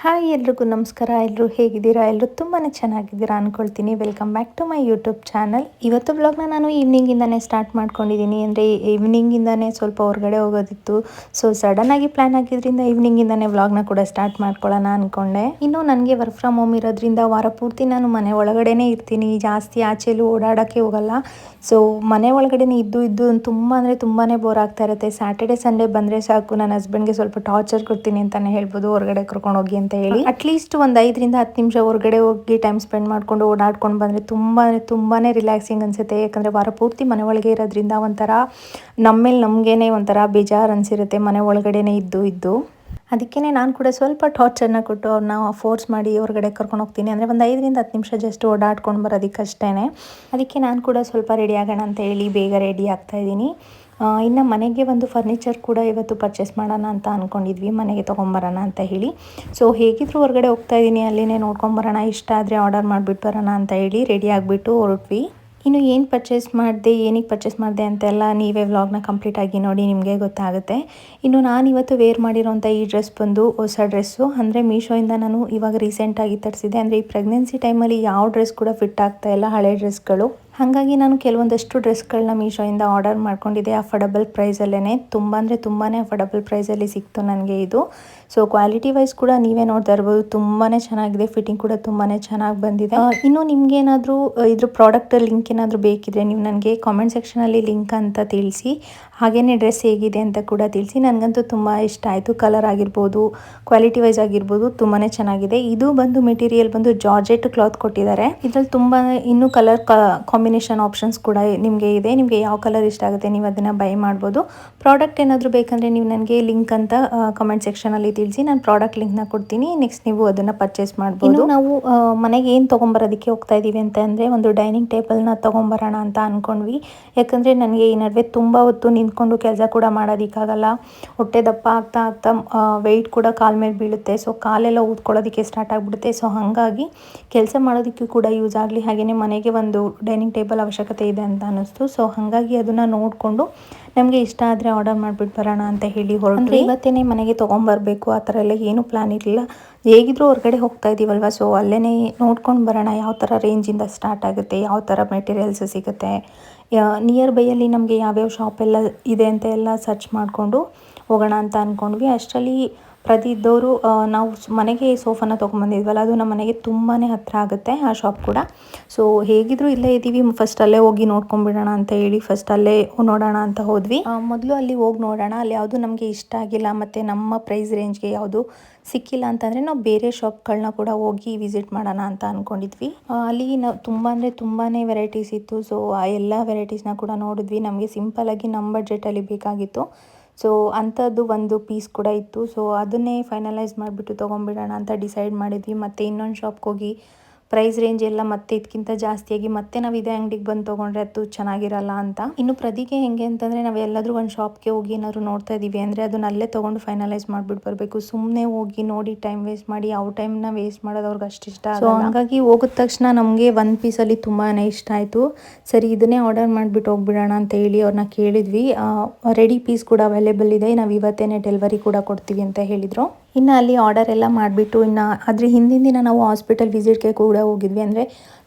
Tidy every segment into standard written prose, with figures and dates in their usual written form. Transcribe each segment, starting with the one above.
Hi ಎಲ್ರಿಗೂ ನಮಸ್ಕಾರ. ಎಲ್ಲರೂ ಹೇಗಿದ್ದೀರಾ? ಎಲ್ಲರೂ ತುಂಬಾ ಚೆನ್ನಾಗಿದ್ದೀರಾ ಅಂದ್ಕೊಳ್ತೀನಿ. Welcome back to my YouTube channel. ಇವತ್ತು ವ್ಲಾಗ್ನ ನಾನು ಈವ್ನಿಂಗಿಂದನೇ ಸ್ಟಾರ್ಟ್ ಮಾಡ್ಕೊಂಡಿದ್ದೀನಿ. ಅಂದರೆ ಈವ್ನಿಂಗಿಂದನೇ ಸ್ವಲ್ಪ ಹೊರಗಡೆ ಹೋಗೋದಿತ್ತು. ಸೊ ಸಡನ್ನಾಗಿ ಪ್ಲ್ಯಾನ್ ಆಗಿದ್ದರಿಂದ ಈವ್ನಿಂಗಿಂದನೇ ವ್ಲಾಗ್ನ ಕೂಡ ಸ್ಟಾರ್ಟ್ ಮಾಡ್ಕೊಳ್ಳೋಣ ಅಂದ್ಕೊಂಡೆ. ಇನ್ನು ನನಗೆ ವರ್ಕ್ ಫ್ರಮ್ ಹೋಮ್ ಇರೋದ್ರಿಂದ ವಾರ ಪೂರ್ತಿ ನಾನು ಮನೆ ಒಳಗಡೆನೇ ಇರ್ತೀನಿ. ಜಾಸ್ತಿ ಆಚೆಲ್ಲೂ ಓಡಾಡೋಕ್ಕೆ ಹೋಗಲ್ಲ. ಸೊ ಮನೆ ಒಳಗಡೆನೇ ಇದ್ದು ತುಂಬ ಅಂದರೆ ತುಂಬಾ ಬೋರ್ ಆಗ್ತಾ ಇರುತ್ತೆ. ಸ್ಯಾಟರ್ಡೆ ಸಂಡೇ ಬಂದರೆ ಸಾಕು, ನನ್ನ ಹಸ್ಬೆಂಡ್ಗೆ ಸ್ವಲ್ಪ ಟಾರ್ಚರ್ ಕೊಡ್ತೀನಿ ಅಂತಲೇ ಹೇಳ್ಬೋದು, ಹೊರಗಡೆ ಕರ್ಕೊಂಡು ಹೋಗಿ ಅಂತ ಹೇಳಿ. ಅಟ್ಲೀಸ್ಟ್ ಒಂದು 5ರಿಂದ 10 ನಿಮಿಷ ಹೊರಗಡೆ ಹೋಗಿ ಟೈಮ್ ಸ್ಪೆಂಡ್ ಮಾಡಿಕೊಂಡು ಓಡಾಡ್ಕೊಂಡು ಬಂದರೆ ತುಂಬಾ ರಿಲ್ಯಾಕ್ಸಿಂಗ್ ಅನಿಸುತ್ತೆ. ಯಾಕಂದರೆ ವಾರ ಪೂರ್ತಿ ಮನೆ ಒಳಗೆ ಇರೋದ್ರಿಂದ ಒಂಥರ ನಮ್ಮೇಲೆ ನಮಗೇನೆ ಒಂಥರ ಬೇಜಾರು ಅನಿಸಿರುತ್ತೆ ಮನೆ ಒಳಗಡೆನೇ ಇದ್ದು. ಅದಕ್ಕೇ ನಾನು ಕೂಡ ಸ್ವಲ್ಪ ಟಾರ್ಚರ್ನ ಕೊಟ್ಟು ಅವ್ರನ್ನ ಫೋರ್ಸ್ ಮಾಡಿ ಹೊರಗಡೆ ಕರ್ಕೊಂಡು ಹೋಗ್ತೀನಿ. ಅಂದರೆ ಒಂದು 5ರಿಂದ 10 ನಿಮಿಷ ಜಸ್ಟ್ ಓಡಾಡ್ಕೊಂಡು ಬರೋದಕ್ಕಷ್ಟೇ. ಅದಕ್ಕೆ ನಾನು ಕೂಡ ಸ್ವಲ್ಪ ರೆಡಿ ಆಗೋಣ ಅಂತ ಹೇಳಿ ಬೇಗ ರೆಡಿ ಆಗ್ತಾಯಿದ್ದೀನಿ. ಇನ್ನು ಮನೆಗೆ ಒಂದು ಫರ್ನಿಚರ್ ಕೂಡ ಇವತ್ತು ಪರ್ಚೇಸ್ ಮಾಡೋಣ ಅಂತ ಅಂದ್ಕೊಂಡಿದ್ವಿ, ಮನೆಗೆ ತೊಗೊಂಬರೋಣ ಅಂತ ಹೇಳಿ. ಸೊ ಹೇಗಿದ್ರು ಹೊರಗಡೆ ಹೋಗ್ತಾ ಇದ್ದೀನಿ, ಅಲ್ಲಿನೇ ನೋಡ್ಕೊಂಬರೋಣ, ಇಷ್ಟ ಆದರೆ ಆರ್ಡರ್ ಮಾಡಿಬಿಟ್ಟು ಬರೋಣ ಅಂತ ಹೇಳಿ ರೆಡಿ ಆಗಿಬಿಟ್ಟು ಹೊರಟ್ವಿ. ಇನ್ನು ಏನು ಪರ್ಚೇಸ್ ಮಾಡಿದೆ, ಏನಕ್ಕೆ ಪರ್ಚೇಸ್ ಮಾಡಿದೆ ಅಂತೆಲ್ಲ ನೀವೇ ವ್ಲಾಗ್ನ ಕಂಪ್ಲೀಟಾಗಿ ನೋಡಿ, ನಿಮಗೆ ಗೊತ್ತಾಗುತ್ತೆ. ಇನ್ನು ನಾನಿವತ್ತು ವೇರ್ ಮಾಡಿರೋಂಥ ಈ ಡ್ರೆಸ್ ಬಂದು ಹೊಸ ಡ್ರೆಸ್ಸು. ಅಂದರೆ ಮೀಶೋಯಿಂದ ನಾನು ಇವಾಗ ರೀಸೆಂಟಾಗಿ ತರಿಸಿದೆ. ಅಂದರೆ ಈ ಪ್ರೆಗ್ನೆನ್ಸಿ ಟೈಮಲ್ಲಿ ಯಾವ ಡ್ರೆಸ್ ಕೂಡ ಫಿಟ್ ಆಗ್ತಾಯಿಲ್ಲ, ಹಳೆ ಡ್ರೆಸ್ಗಳು. ಹಾಗಾಗಿ ನಾನು ಕೆಲವೊಂದಷ್ಟು ಡ್ರೆಸ್ಗಳನ್ನ ಮೀಶೋಯಿಂದ ಆರ್ಡರ್ ಮಾಡ್ಕೊಂಡಿದ್ದೆ ಅಫೋರ್ಡಬಲ್ ಪ್ರೈಸಲ್ಲೇ. ತುಂಬ ಅಂದರೆ ತುಂಬಾ ಅಫೋರ್ಡಬಲ್ ಪ್ರೈಸಲ್ಲಿ ಸಿಕ್ತು ನನಗೆ ಇದು. ಸೊ ಕ್ವಾಲಿಟಿ ವೈಸ್ ಕೂಡ ನೀವೇ ನೋಡ್ತಾ ಇರ್ಬೋದು, ತುಂಬಾ ಚೆನ್ನಾಗಿದೆ. ಫಿಟ್ಟಿಂಗ್ ಕೂಡ ತುಂಬಾ ಚೆನ್ನಾಗಿ ಬಂದಿದೆ. ಇನ್ನು ನಿಮಗೇನಾದರೂ ಇದ್ರ ಪ್ರಾಡಕ್ಟ್ ಲಿಂಕ್ ಏನಾದರೂ ಬೇಕಿದ್ರೆ ನೀವು ನನಗೆ ಕಾಮೆಂಟ್ ಸೆಕ್ಷನಲ್ಲಿ ಲಿಂಕ್ ಅಂತ ತಿಳಿಸಿ. ಹಾಗೆಯೇ ಡ್ರೆಸ್ ಹೇಗಿದೆ ಅಂತ ಕೂಡ ತಿಳಿಸಿ. ನನಗಂತೂ ತುಂಬ ಇಷ್ಟ ಆಯಿತು. ಕಲರ್ ಆಗಿರ್ಬೋದು, ಕ್ವಾಲಿಟಿ ವೈಸ್ ಆಗಿರ್ಬೋದು ತುಂಬಾ ಚೆನ್ನಾಗಿದೆ. ಇದು ಬಂದು ಮೆಟೀರಿಯಲ್ ಬಂದು ಜಾರ್ಜೆಟ್ ಕ್ಲಾತ್ ಕೊಟ್ಟಿದ್ದಾರೆ. ಇದರಲ್ಲಿ ತುಂಬ ಇನ್ನೂ ಕಲರ್ ಕಾಂಬಿನೇಷನ್ ಆಪ್ಷನ್ಸ್ ಕೂಡ ನಿಮಗೆ ಇದೆ. ನಿಮಗೆ ಯಾವ ಕಲರ್ ಇಷ್ಟ ಆಗುತ್ತೆ ನೀವು ಅದನ್ನು ಬೈ ಮಾಡ್ಬೋದು. ಪ್ರಾಡಕ್ಟ್ ಏನಾದರೂ ಬೇಕಂದರೆ ನೀವು ನನಗೆ ಲಿಂಕ್ ಅಂತ ಕಮೆಂಟ್ ಸೆಕ್ಷನಲ್ಲಿ ತಿಳಿಸಿ, ನಾನು ಪ್ರಾಡಕ್ಟ್ ಲಿಂಕ್ನ ಕೊಡ್ತೀನಿ. ನೆಕ್ಸ್ಟ್ ನೀವು ಅದನ್ನು ಪರ್ಚೇಸ್ ಮಾಡ್ಬೋದು. ಇನ್ನು ನಾವು ಮನೆಗೆ ಏನು ತೊಗೊಂಬರೋದಕ್ಕೆ ಹೋಗ್ತಾ ಇದ್ದೀವಿ ಅಂತ ಅಂದರೆ ಒಂದು ಡೈನಿಂಗ್ ಟೇಬಲ್ನ ತೊಗೊಂಬರೋಣ ಅಂತ ಅಂದ್ಕೊಂಡ್ವಿ. ಯಾಕಂದರೆ ನನಗೆ ಈ ನಡುವೆ ತುಂಬ ಹೊತ್ತು ನಿಂತ್ಕೊಂಡು ಕೆಲಸ ಕೂಡ ಮಾಡೋದಕ್ಕಾಗಲ್ಲ. ಹೊಟ್ಟೆ ದಪ್ಪ ಆಗ್ತಾ ವೆಯ್ಟ್ ಕೂಡ ಕಾಲ ಮೇಲೆ ಬೀಳುತ್ತೆ. ಸೊ ಕಾಲೆಲ್ಲ ಊದ್ಕೊಳ್ಳೋದಕ್ಕೆ ಸ್ಟಾರ್ಟ್ ಆಗಿಬಿಡುತ್ತೆ. ಸೊ ಹಾಗಾಗಿ ಕೆಲಸ ಮಾಡೋದಕ್ಕೂ ಕೂಡ ಯೂಸ್ ಆಗಲಿ, ಹಾಗೆಯೇ ಮನೆಗೆ ಒಂದು ಡೈನಿಂಗ್ ಟೇಬಲ್ ಅವಶ್ಯಕತೆ ಇದೆ ಅಂತ ಅನ್ನಿಸ್ತು. ಸೊ ಹಾಗಾಗಿ ಅದನ್ನು ನೋಡಿಕೊಂಡು ನಮಗೆ ಇಷ್ಟ ಆದರೆ ಆರ್ಡರ್ ಮಾಡಿಬಿಟ್ಟು ಬರೋಣ ಅಂತ ಹೇಳಿ ಹೊರಟ್ವಿ. ಇವತ್ತೇ ಮನೆಗೆ ತೊಗೊಂಬರಬೇಕು ಆ ಥರ ಎಲ್ಲ ಏನೂ ಪ್ಲ್ಯಾನ್ ಇರಲಿಲ್ಲ. ಹೇಗಿದ್ರೂ ಹೊರಗಡೆ ಹೋಗ್ತಾ ಇದ್ದೀವಲ್ವ, ಸೊ ಅಲ್ಲೇ ನೋಡ್ಕೊಂಡು ಬರೋಣ ಯಾವ ಥರ ರೇಂಜಿಂದ ಸ್ಟಾರ್ಟ್ ಆಗುತ್ತೆ, ಯಾವ ಥರ ಮೆಟೀರಿಯಲ್ಸ್ ಸಿಗುತ್ತೆ, ನಿಯರ್ ಬೈಯಲ್ಲಿ ನಮಗೆ ಯಾವ್ಯಾವ ಶಾಪೆಲ್ಲ ಇದೆ ಅಂತ ಎಲ್ಲ ಸರ್ಚ್ ಮಾಡಿಕೊಂಡು ಹೋಗೋಣ ಅಂತ ಅಂದ್ಕೊಂಡ್ವಿ. ಅಷ್ಟರಲ್ಲಿ ಪ್ರತಿದ್ದವರು ನಾವು ಮನೆಗೆ ಸೋಫಾನ ತೊಗೊಂಬಂದಿದ್ವಲ್ಲ, ಅದು ನಮ್ಮ ಮನೆಗೆ ತುಂಬಾ ಹತ್ತಿರ ಆಗುತ್ತೆ ಆ ಶಾಪ್ ಕೂಡ. ಸೊ ಹೇಗಿದ್ರು ಇಲ್ಲೇ ಇದ್ದೀವಿ, ಫಸ್ಟ್ ಅಲ್ಲೇ ಹೋಗಿ ನೋಡ್ಕೊಂಡ್ಬಿಡೋಣ ಅಂತ ಹೇಳಿ ಫಸ್ಟ್ ಅಲ್ಲೇ ನೋಡೋಣ ಅಂತ ಹೋದ್ವಿ. ಮೊದಲು ಅಲ್ಲಿ ಹೋಗಿ ನೋಡೋಣ, ಅಲ್ಲಿ ಯಾವುದು ನಮಗೆ ಇಷ್ಟ ಆಗಿಲ್ಲ ಮತ್ತು ನಮ್ಮ ಪ್ರೈಸ್ ರೇಂಜ್ಗೆ ಯಾವುದು ಸಿಕ್ಕಿಲ್ಲ ಅಂತಂದರೆ ನಾವು ಬೇರೆ ಶಾಪ್ಗಳನ್ನ ಕೂಡ ಹೋಗಿ ವಿಸಿಟ್ ಮಾಡೋಣ ಅಂತ ಅಂದ್ಕೊಂಡಿದ್ವಿ. ಅಲ್ಲಿ ನಾವು ತುಂಬ ಅಂದರೆ ತುಂಬಾ ವೆರೈಟೀಸ್ ಇತ್ತು. ಸೊ ಆ ಎಲ್ಲ ವೆರೈಟೀಸ್ನ ಕೂಡ ನೋಡಿದ್ವಿ. ನಮಗೆ ಸಿಂಪಲ್ಲಾಗಿ ನಮ್ಮ ಬಡ್ಜೆಟಲ್ಲಿ ಬೇಕಾಗಿತ್ತು. ಸೊ ಅಂಥದ್ದು ಒಂದು ಪೀಸ್ ಕೂಡ ಇತ್ತು. ಸೊ ಅದನ್ನೇ ಫೈನಲೈಸ್ ಮಾಡಿಬಿಟ್ಟು ತೊಗೊಂಬಿಡೋಣ ಅಂತ ಡಿಸೈಡ್ ಮಾಡಿದ್ವಿ. ಮತ್ತು ಇನ್ನೊಂದು ಶಾಪ್ಗೆ ಹೋಗಿ ಪ್ರೈಸ್ ರೇಂಜ್ ಎಲ್ಲ ಮತ್ತೆ ಇದಕ್ಕಿಂತ ಜಾಸ್ತಿಯಾಗಿ ಮತ್ತೆ ನಾವು ಇದೇ ಅಂಗಡಿಗೆ ಬಂದು ತೊಗೊಂಡ್ರೆ ಅದು ಚೆನ್ನಾಗಿರಲ್ಲ ಅಂತ. ಇನ್ನು ಪ್ರತಿಗೆ ಹೆಂಗೆ ಅಂತಂದರೆ ನಾವು ಎಲ್ಲಾದರೂ ಒಂದು ಶಾಪ್ಗೆ ಹೋಗಿ ಏನಾದ್ರು ನೋಡ್ತಾ ಇದ್ದೀವಿ ಅಂದರೆ ಅದನ್ನ ಅಲ್ಲೇ ತೊಗೊಂಡು ಫೈನಲೈಸ್ ಮಾಡಿಬಿಟ್ಟು ಬರಬೇಕು. ಸುಮ್ಮನೆ ಹೋಗಿ ನೋಡಿ ಟೈಮ್ ವೇಸ್ಟ್ ಮಾಡಿ ಅವ್ರ ಟೈಮ್ನ ವೇಸ್ಟ್ ಮಾಡೋದು ಅವ್ರಿಗೆ ಅಷ್ಟು ಇಷ್ಟ ಆಗಲ್ಲ. ಸೊ ಹಾಗಾಗಿ ಹೋಗಿದ ತಕ್ಷಣ ನಮಗೆ ಒಂದು ಪೀಸಲ್ಲಿ ತುಂಬಾ ಇಷ್ಟ ಆಯಿತು. ಸರಿ ಇದನ್ನೇ ಆರ್ಡರ್ ಮಾಡಿಬಿಟ್ಟು ಹೋಗ್ಬಿಡೋಣ ಅಂತ ಹೇಳಿ ಅವ್ರನ್ನ ಕೇಳಿದ್ವಿ. ರೆಡಿ ಪೀಸ್ ಕೂಡ ಅವೈಲೇಬಲ್ ಇದೆ, ನಾವು ಇವತ್ತೇ ಡೆಲಿವರಿ ಕೂಡ ಕೊಡ್ತೀವಿ ಅಂತ ಹೇಳಿದರು. ಇನ್ನು ಅಲ್ಲಿ ಆರ್ಡರ್ ಎಲ್ಲ ಮಾಡಿಬಿಟ್ಟು ಇನ್ನು ಅದ್ರ ಹಿಂದಿನ ದಿನ ನಾವು ಹಾಸ್ಪಿಟಲ್ ವಿಸಿಟ್ಗೆ ಕೂಡ ಹೋಗಿದ್ವಿ. ಅಂದರೆ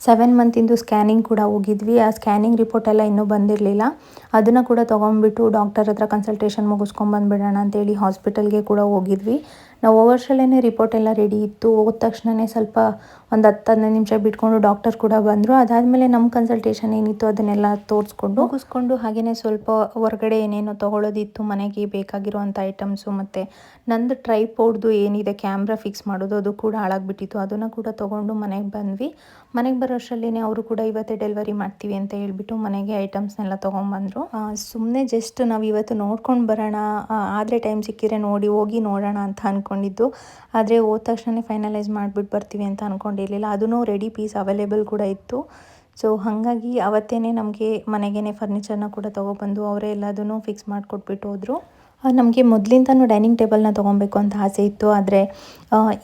7 ಮಂತಿಂದು ಸ್ಕ್ಯಾನಿಂಗ್ ಕೂಡ ಹೋಗಿದ್ವಿ. ಆ ಸ್ಕ್ಯಾನಿಂಗ್ ರಿಪೋರ್ಟ್ ಎಲ್ಲ ಇನ್ನೂ ಬಂದಿರಲಿಲ್ಲ. ಅದನ್ನು ಕೂಡ ತೊಗೊಂಡ್ಬಿಟ್ಟು ಡಾಕ್ಟರ್ ಹತ್ರ ಕನ್ಸಲ್ಟೇಷನ್ ಮುಗಿಸ್ಕೊಂಬಂದುಬಿಡೋಣ ಅಂತೇಳಿ ಹಾಸ್ಪಿಟಲ್ಗೆ ಕೂಡ ಹೋಗಿದ್ವಿ. ನಾವು ಹೋಗೋಷ್ಟರಲ್ಲೇ ರಿಪೋರ್ಟ್ ಎಲ್ಲ ರೆಡಿ ಇತ್ತು. ಹೋದ ತಕ್ಷಣವೇ ಸ್ವಲ್ಪ ಒಂದು 10-15 ನಿಮಿಷ ಬಿಟ್ಕೊಂಡು ಡಾಕ್ಟರ್ ಕೂಡ ಬಂದರು. ಅದಾದಮೇಲೆ ನಮ್ಮ ಕನ್ಸಲ್ಟೇಷನ್ ಏನಿತ್ತು ಅದನ್ನೆಲ್ಲ ಮುಗಿಸ್ಕೊಂಡು ಹಾಗೆಯೇ ಸ್ವಲ್ಪ ಹೊರಗಡೆ ಏನೇನೋ ತೊಗೊಳೋದಿತ್ತು, ಮನೆಗೆ ಬೇಕಾಗಿರುವಂಥ ಐಟಮ್ಸು. ಮತ್ತು ನಂದು ಟ್ರೈಪೋಡ್ದು ಏನಿದೆ ಕ್ಯಾಮ್ರಾ ಫಿಕ್ಸ್ ಮಾಡೋದು ಅದು ಕೂಡ ಹಾಳಾಗಿಬಿಟ್ಟಿತ್ತು. ಅದನ್ನು ಕೂಡ ತೊಗೊಂಡು ಮನೆಗೆ ಬಂದ್ವಿ. ಮನೆಗೆ ಬರೋ ಅಷ್ಟರಲ್ಲೇ ಅವರು ಕೂಡ ಇವತ್ತೇ ಡೆಲಿವರಿ ಮಾಡ್ತೀವಿ ಅಂತ ಹೇಳ್ಬಿಟ್ಟು ಮನೆಗೆ ಐಟಮ್ಸ್ನೆಲ್ಲ ತೊಗೊಂಬಂದರು. ಸುಮ್ಮನೆ ಜಸ್ಟ್ ನಾವು ಇವತ್ತು ನೋಡ್ಕೊಂಡು ಬರೋಣ, ಆದರೆ ಟೈಮ್ ಸಿಕ್ಕಿದ್ರೆ ಹೋಗಿ ನೋಡೋಣ ಅಂತ ಅಂದ್ಕೊಂಡಿದ್ದು. ಆದರೆ ಹೋದ ತಕ್ಷಣ ಫೈನಲೈಸ್ ಮಾಡಿಬಿಟ್ಟು ಬರ್ತೀವಿ ಅಂತ ಅಂದ್ಕೊಂಡಿರಲಿಲ್ಲ. ಅದೂ ರೆಡಿ ಪೀಸ್ ಅವೈಲೇಬಲ್ ಕೂಡ ಇತ್ತು. ಸೊ ಹಾಗಾಗಿ ಅವತ್ತೇ ನಮಗೆ ಮನೆಗೇ ಫರ್ನಿಚರ್ನ ಕೂಡ ತೊಗೊಬಂದು ಅವರೇ ಎಲ್ಲದನ್ನು ಫಿಕ್ಸ್ ಮಾಡಿಕೊಟ್ಬಿಟ್ಟು ಹೋದರು. ನಮಗೆ ಮೊದಲಿಂದನೂ ಡೈನಿಂಗ್ ಟೇಬಲ್ನ ತೊಗೊಬೇಕು ಅಂತ ಆಸೆ ಇತ್ತು. ಆದರೆ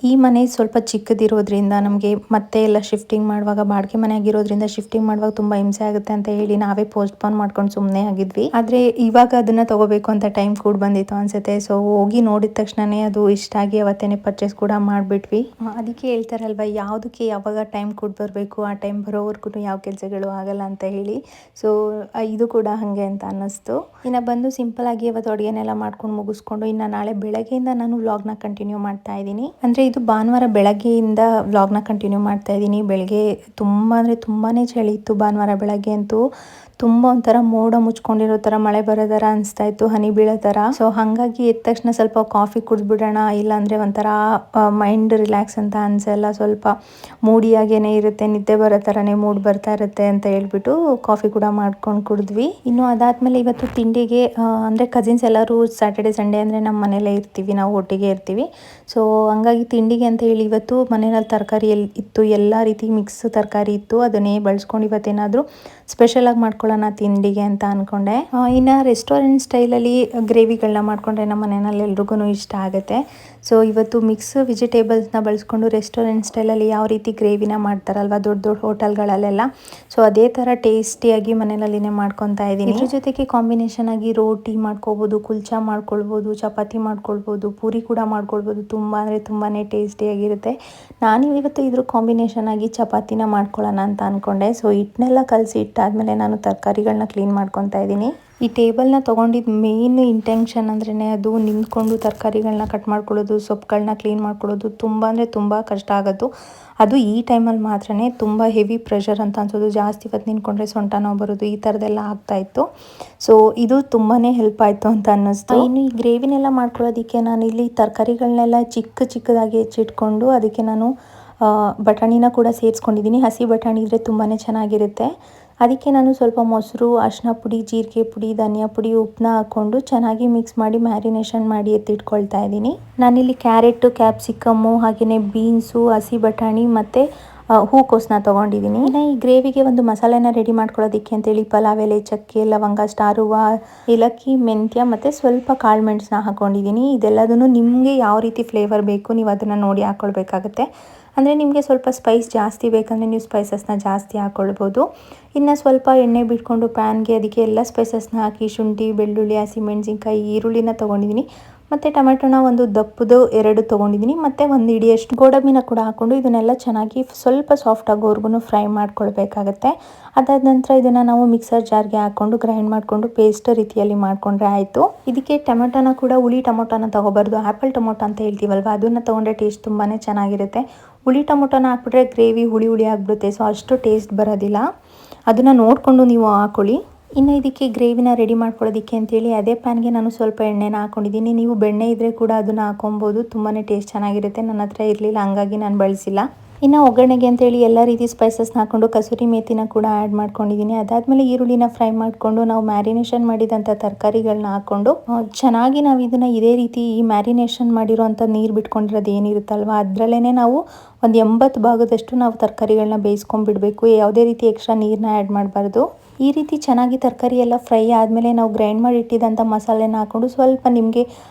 ಈ ಮನೆ ಸ್ವಲ್ಪ ಚಿಕ್ಕದಿರೋದ್ರಿಂದ ನಮಗೆ ಮತ್ತೆ ಎಲ್ಲ ಶಿಫ್ಟಿಂಗ್ ಮಾಡುವಾಗ ಬಾಡಿಗೆ ಮನೆ ಆಗಿರೋದ್ರಿಂದ ಶಿಫ್ಟಿಂಗ್ ಮಾಡುವಾಗ ತುಂಬ ಹಿಂಸೆ ಆಗುತ್ತೆ ಅಂತ ಹೇಳಿ ನಾವೇ ಪೋಸ್ಟ್ಪೋನ್ ಮಾಡ್ಕೊಂಡು ಸುಮ್ಮನೆ ಆಗಿದ್ವಿ. ಆದರೆ ಇವಾಗ ಅದನ್ನು ತೊಗೋಬೇಕು ಅಂತ ಟೈಮ್ ಕೂಡ ಬಂದಿತ್ತು ಅನಿಸುತ್ತೆ. ಸೊ ಹೋಗಿ ನೋಡಿದ ತಕ್ಷಣವೇ ಅದು ಇಷ್ಟ ಆಗಿ ಅವತ್ತೇ ಪರ್ಚೇಸ್ ಕೂಡ ಮಾಡಿಬಿಟ್ವಿ. ಅದಕ್ಕೆ ಹೇಳ್ತಾರಲ್ವ, ಯಾವುದಕ್ಕೆ ಯಾವಾಗ ಟೈಮ್ ಕೂಡ ಬರಬೇಕು, ಆ ಟೈಮ್ ಬರೋವರೆಗೂ ಯಾವ ಕೆಲಸಗಳು ಆಗಲ್ಲ ಅಂತ ಹೇಳಿ. ಸೊ ಇದು ಕೂಡ ಹಾಗೆ ಅಂತ ಅನ್ನಿಸ್ತು. ಇನ್ನು ಬಂದು ಸಿಂಪಲಾಗಿ ಇವತ್ತು ಅಡುಗೆನೆಲ್ಲ ಮಾಡ್ಕೊಂಡು ಮುಗಿಸ್ಕೊಂಡು ಇನ್ನು ನಾಳೆ ಬೆಳಗ್ಗೆಯಿಂದ ನಾನು ವ್ಲಾಗ್ನ ಕಂಟಿನ್ಯೂ ಮಾಡ್ತಾ ಇದ್ದೀನಿ. ಅಂದರೆ ಇದು ಭಾನುವಾರ ಬೆಳಗ್ಗೆಯಿಂದ ವ್ಲಾಗ್ನ ಕಂಟಿನ್ಯೂ ಮಾಡ್ತಾ ಇದ್ದೀನಿ. ಬೆಳಗ್ಗೆ ತುಂಬ ಅಂದರೆ ತುಂಬಾ ಚಳಿ ಇತ್ತು. ಭಾನುವಾರ ಬೆಳಗ್ಗೆ ಅಂತೂ ತುಂಬ ಒಂಥರ ಮೋಡ ಮುಚ್ಕೊಂಡಿರೋ ಥರ, ಮಳೆ ಬರೋ ಥರ ಅನಿಸ್ತಾ ಇತ್ತು, ಹನಿ ಬೀಳೋ ಥರ. ಸೊ ಹಾಗಾಗಿ ಎದ್ದ ತಕ್ಷಣ ಸ್ವಲ್ಪ ಕಾಫಿ ಕುಡಿದ್ಬಿಡೋಣ, ಇಲ್ಲಾಂದರೆ ಒಂಥರ ಮೈಂಡ್ ರಿಲ್ಯಾಕ್ಸ್ ಅಂತ ಅನಿಸಲ್ಲ, ಸ್ವಲ್ಪ ಮೂಡಿಯಾಗೇ ಇರುತ್ತೆ, ನಿದ್ದೆ ಬರೋ ಥರನೇ ಮೂಡ್ ಬರ್ತಾ ಇರುತ್ತೆ ಅಂತ ಹೇಳ್ಬಿಟ್ಟು ಕಾಫಿ ಕೂಡ ಮಾಡ್ಕೊಂಡು ಕುಡಿದ್ವಿ. ಇನ್ನು ಅದಾದಮೇಲೆ ಇವತ್ತು ತಿಂಡಿಗೆ ಅಂದರೆ ಕಸಿನ್ಸ್ ಎಲ್ಲರೂ ಸ್ಯಾಟರ್ಡೆ ಸಂಡೇ ಅಂದರೆ ನಮ್ಮ ಮನೇಲೇ ಇರ್ತೀವಿ, ನಾವು ಒಟ್ಟಿಗೆ ಇರ್ತೀವಿ. ಸೊ ಹಂಗಾಗಿ ತಿಂಡಿಗೆ ಅಂತ ಹೇಳಿ ಇವತ್ತು ಮನೆಯಲ್ಲಿ ತರಕಾರಿ ಇತ್ತು, ಎಲ್ಲ ರೀತಿ ಮಿಕ್ಸ್ ತರಕಾರಿ ಇತ್ತು. ಅದನ್ನೇ ಬಳಸ್ಕೊಂಡು ಇವತ್ತೇನಾದರೂ ಸ್ಪೆಷಲಾಗಿ ಮಾಡ್ಕೊಳ್ಳೋಣ ತಿಂಡಿಗೆ ಅಂತ ಅಂದ್ಕೊಂಡೆ. ಇನ್ನು ರೆಸ್ಟೋರೆಂಟ್ ಸ್ಟೈಲಲ್ಲಿ ಗ್ರೇವಿಗಳನ್ನ ಮಾಡಿಕೊಂಡ್ರೆ ನಮ್ಮ ಮನೆಯಲ್ಲಿ ಎಲ್ರಿಗೂ ಇಷ್ಟ ಆಗುತ್ತೆ. ಸೊ ಇವತ್ತು ಮಿಕ್ಸ್ ವೆಜಿಟೇಬಲ್ಸ್ನ ಬಳಸ್ಕೊಂಡು ರೆಸ್ಟೋರೆಂಟ್ ಸ್ಟೈಲಲ್ಲಿ ಯಾವ ರೀತಿ ಗ್ರೇವಿನ ಮಾಡ್ತಾರಲ್ವ ದೊಡ್ಡ ದೊಡ್ಡ ಹೋಟೆಲ್ಗಳಲ್ಲೆಲ್ಲ, ಸೊ ಅದೇ ಥರ ಟೇಸ್ಟಿಯಾಗಿ ಮನೆಯಲ್ಲಿನೇ ಮಾಡ್ಕೊತಾ ಇದ್ದೀನಿ. ಇದ್ರ ಜೊತೆಗೆ ಕಾಂಬಿನೇಷನ್ ಆಗಿ ರೋಟಿ ಮಾಡ್ಕೊಬೋದು, ಕುಲ್ಚಾ ಮಾಡ್ಕೊಳ್ಬೋದು, ಚಪಾತಿ ಮಾಡ್ಕೊಳ್ಬೋದು, ಪೂರಿ ಕೂಡ ಮಾಡ್ಕೊಳ್ಬೋದು. ತುಂಬ ಅಂದರೆ ತುಂಬಾ ಟೇಸ್ಟಿಯಾಗಿರುತ್ತೆ. ನಾನು ಇವತ್ತು ಇದ್ರ ಕಾಂಬಿನೇಷನ್ ಆಗಿ ಚಪಾತಿನ ಮಾಡ್ಕೊಳ್ಳೋಣ ಅಂತ ಅಂದ್ಕೊಂಡೆ. ಸೊ ಹಿಟ್ಟನ್ನೆಲ್ಲ ಕಲಸಿ ಇಟ್ಟಾದಮೇಲೆ ನಾನು ತರಕಾರಿಗಳನ್ನ ಕ್ಲೀನ್ ಮಾಡ್ಕೊತಾ ಇದ್ದೀನಿ. ಈ ಟೇಬಲ್ನ ತೊಗೊಂಡಿದ್ದು ಮೇನ್ ಇಂಟೆನ್ಷನ್ ಅಂದ್ರೇ ಅದು ನಿಂತ್ಕೊಂಡು ತರಕಾರಿಗಳನ್ನ ಕಟ್ ಮಾಡ್ಕೊಳ್ಳೋದು, ಸೊಪ್ಪುಗಳನ್ನ ಕ್ಲೀನ್ ಮಾಡ್ಕೊಳ್ಳೋದು ತುಂಬ ಅಂದರೆ ತುಂಬ ಕಷ್ಟ ಆಗೋದು. ಅದು ಈ ಟೈಮಲ್ಲಿ ಮಾತ್ರ ತುಂಬ ಹೆವಿ ಪ್ರೆಷರ್ ಅಂತ ಅನ್ಸೋದು. ಜಾಸ್ತಿ ಹೊತ್ತು ನಿಂತ್ಕೊಂಡ್ರೆ ಸೊಂಟ ನೋವು ಬರೋದು, ಈ ಥರದ್ದೆಲ್ಲ ಆಗ್ತಾಯಿತ್ತು. ಸೊ ಇದು ತುಂಬಾ ಹೆಲ್ಪ್ ಆಯಿತು ಅಂತ ಅನ್ನಿಸ್ತು. ಇನ್ನು ಈ ಗ್ರೇವಿನೆಲ್ಲ ಮಾಡ್ಕೊಳ್ಳೋದಕ್ಕೆ ನಾನು ಇಲ್ಲಿ ತರಕಾರಿಗಳನ್ನೆಲ್ಲ ಚಿಕ್ಕದಾಗಿ ಹೆಚ್ಚಿಟ್ಕೊಂಡು ಅದಕ್ಕೆ ನಾನು ಬಟಾಣಿನ ಕೂಡ ಸೇರಿಸ್ಕೊಂಡಿದ್ದೀನಿ. ಹಸಿ ಬಟಾಣಿ ಇದ್ದರೆ ತುಂಬಾ ಚೆನ್ನಾಗಿರುತ್ತೆ. ಅದಕ್ಕೆ ನಾನು ಸ್ವಲ್ಪ ಮೊಸರು, ಅರಿಶಿನ ಪುಡಿ, ಜೀರಿಗೆ ಪುಡಿ, ಧನಿಯಾ ಪುಡಿ, ಉಪ್ಪನ್ನ ಹಾಕ್ಕೊಂಡು ಚೆನ್ನಾಗಿ ಮಿಕ್ಸ್ ಮಾಡಿ ಮ್ಯಾರಿನೇಷನ್ ಮಾಡಿ ಎತ್ತಿಟ್ಕೊಳ್ತಾ ಇದ್ದೀನಿ. ನಾನಿಲ್ಲಿ ಕ್ಯಾರೆಟು, ಕ್ಯಾಪ್ಸಿಕಮ್ಮು, ಹಾಗೆಯೇ ಬೀನ್ಸು, ಹಸಿ ಬಟಾಣಿ ಮತ್ತು ಹೂಕೋಸನ್ನ ತೊಗೊಂಡಿದ್ದೀನಿ. ಇನ್ನು ಈ ಗ್ರೇವಿಗೆ ಒಂದು ಮಸಾಲೆನ ರೆಡಿ ಮಾಡ್ಕೊಳ್ಳೋದಕ್ಕೆ ಅಂತೇಳಿ ಪಲಾವ್ ಎಲೆ, ಚಕ್ಕೆ, ಲವಂಗ, ಸ್ಟಾರ್ ಹೂವು, ಏಲಕ್ಕಿ, ಮೆಂತ್ಯ ಮತ್ತು ಸ್ವಲ್ಪ ಕಾಳು ಮೆಣಸನ್ನ ಹಾಕ್ಕೊಂಡಿದ್ದೀನಿ. ಇದೆಲ್ಲದನ್ನು ನಿಮಗೆ ಯಾವ ರೀತಿ ಫ್ಲೇವರ್ ಬೇಕು ನೀವು ಅದನ್ನು ನೋಡಿ ಹಾಕ್ಕೊಳ್ಬೇಕಾಗತ್ತೆ. ಅಂದರೆ ನಿಮಗೆ ಸ್ವಲ್ಪ ಸ್ಪೈಸ್ ಜಾಸ್ತಿ ಬೇಕಂದರೆ ನೀವು ಸ್ಪೈಸಸ್ನ ಜಾಸ್ತಿ ಹಾಕ್ಕೊಳ್ಬೋದು. ಇನ್ನು ಸ್ವಲ್ಪ ಎಣ್ಣೆ ಬಿಟ್ಕೊಂಡು ಪ್ಯಾನ್ಗೆ ಅದಕ್ಕೆ ಎಲ್ಲ ಸ್ಪೈಸಸ್ನ ಹಾಕಿ ಶುಂಠಿ, ಬೆಳ್ಳುಳ್ಳಿ, ಹಸಿಮೆಣಸಿನ್ಕಾಯಿ, ಈರುಳ್ಳಿನ ತೊಗೊಂಡಿದ್ದೀನಿ. ಮತ್ತು ಟೊಮೆಟೊನ ಒಂದು ದಪ್ಪದು 2 ತೊಗೊಂಡಿದ್ದೀನಿ. ಮತ್ತು ಒಂದು ಹಿಡಿಯಷ್ಟು ಗೋಡಂಬಿನ ಕೂಡ ಹಾಕ್ಕೊಂಡು ಇದನ್ನೆಲ್ಲ ಚೆನ್ನಾಗಿ ಸ್ವಲ್ಪ ಸಾಫ್ಟ್ ಆಗೋವರೆಗೂ ಫ್ರೈ ಮಾಡ್ಕೊಳ್ಬೇಕಾಗತ್ತೆ. ಅದಾದ ನಂತರ ಇದನ್ನು ನಾವು ಮಿಕ್ಸರ್ ಜಾರ್ಗೆ ಹಾಕ್ಕೊಂಡು ಗ್ರೈಂಡ್ ಮಾಡಿಕೊಂಡು ಪೇಸ್ಟ್ ರೀತಿಯಲ್ಲಿ ಮಾಡಿಕೊಂಡ್ರೆ ಆಯಿತು. ಇದಕ್ಕೆ ಟೊಮೆಟೊನ ಕೂಡ ಹುಳಿ ಟೊಮೊಟೊನ ತೊಗೋಬಾರ್ದು, ಆ್ಯಪಲ್ ಟೊಮೊಟೊ ಅಂತ ಹೇಳ್ತೀವಲ್ವ, ಅದನ್ನು ತೊಗೊಂಡ್ರೆ ಟೇಸ್ಟ್ ತುಂಬಾ ಚೆನ್ನಾಗಿರುತ್ತೆ. ಹುಳಿ ಟೊಮೊಟೊನ ಹಾಕ್ಬಿಟ್ರೆ ಗ್ರೇವಿ ಹುಳಿ ಆಗಿಬಿಡುತ್ತೆ, ಸೊ ಅಷ್ಟು ಟೇಸ್ಟ್ ಬರೋದಿಲ್ಲ. ಅದನ್ನು ನೋಡಿಕೊಂಡು ನೀವು ಹಾಕ್ಕೊಳ್ಳಿ. ಇನ್ನು ಇದಕ್ಕೆ ಗ್ರೇವಿನ ರೆಡಿ ಮಾಡ್ಕೊಳ್ಳೋದಕ್ಕೆ ಅಂತೇಳಿ ಅದೇ ಪ್ಯಾನ್ಗೆ ನಾನು ಸ್ವಲ್ಪ ಎಣ್ಣೆನ ಹಾಕ್ಕೊಂಡಿದ್ದೀನಿ. ನೀವು ಬೆಣ್ಣೆ ಇದ್ದರೆ ಕೂಡ ಅದನ್ನು ಹಾಕೊಬೋದು, ತುಂಬಾ ಟೇಸ್ಟ್ ಚೆನ್ನಾಗಿರುತ್ತೆ. ನನ್ನ ಹತ್ರ ಇರಲಿಲ್ಲ, ಹಂಗಾಗಿ ನಾನು ಬಳಸಿಲ್ಲ. ಇನ್ನು ಒಗ್ಗರಣೆಗೆ ಅಂತೇಳಿ ಎಲ್ಲ ರೀತಿ ಸ್ಪೈಸಸ್ನ ಹಾಕ್ಕೊಂಡು ಕಸೂರಿ ಮೇಥಿನ ಕೂಡ ಆ್ಯಡ್ ಮಾಡ್ಕೊಂಡಿದ್ದೀನಿ. ಅದಾದಮೇಲೆ ಈರುಳ್ಳಿನ ಫ್ರೈ ಮಾಡಿಕೊಂಡು ನಾವು ಮ್ಯಾರಿನೇಷನ್ ಮಾಡಿದಂಥ ತರಕಾರಿಗಳನ್ನ ಹಾಕ್ಕೊಂಡು ಚೆನ್ನಾಗಿ ನಾವು ಇದನ್ನು ಇದೇ ರೀತಿ ಈ ಮ್ಯಾರಿನೇಷನ್ ಮಾಡಿರೋಂಥ ನೀರು ಬಿಟ್ಕೊಂಡಿರೋದು ಏನಿರುತ್ತಲ್ವ ಅದರಲ್ಲೇ ನಾವು ಒಂದು 80 ಭಾಗದಷ್ಟು ನಾವು ತರಕಾರಿಗಳನ್ನ ಬೇಯಿಸ್ಕೊಂಡ್ಬಿಡಬೇಕು. ಯಾವುದೇ ರೀತಿ ಎಕ್ಸ್ಟ್ರಾ ನೀರನ್ನ ಆ್ಯಡ್ ಮಾಡಬಾರ್ದು. ಈ ರೀತಿ ಚೆನ್ನಾಗಿ ತರಕಾರಿ ಎಲ್ಲ ಫ್ರೈ ಆದಮೇಲೆ ನಾವು ಗ್ರೈಂಡ್ ಮಾಡಿ ಇಟ್ಟಿದ್ದಂಥ ಮಸಾಲೆನ ಹಾಕ್ಕೊಂಡು ಸ್ವಲ್ಪ ನಿಮಗೆ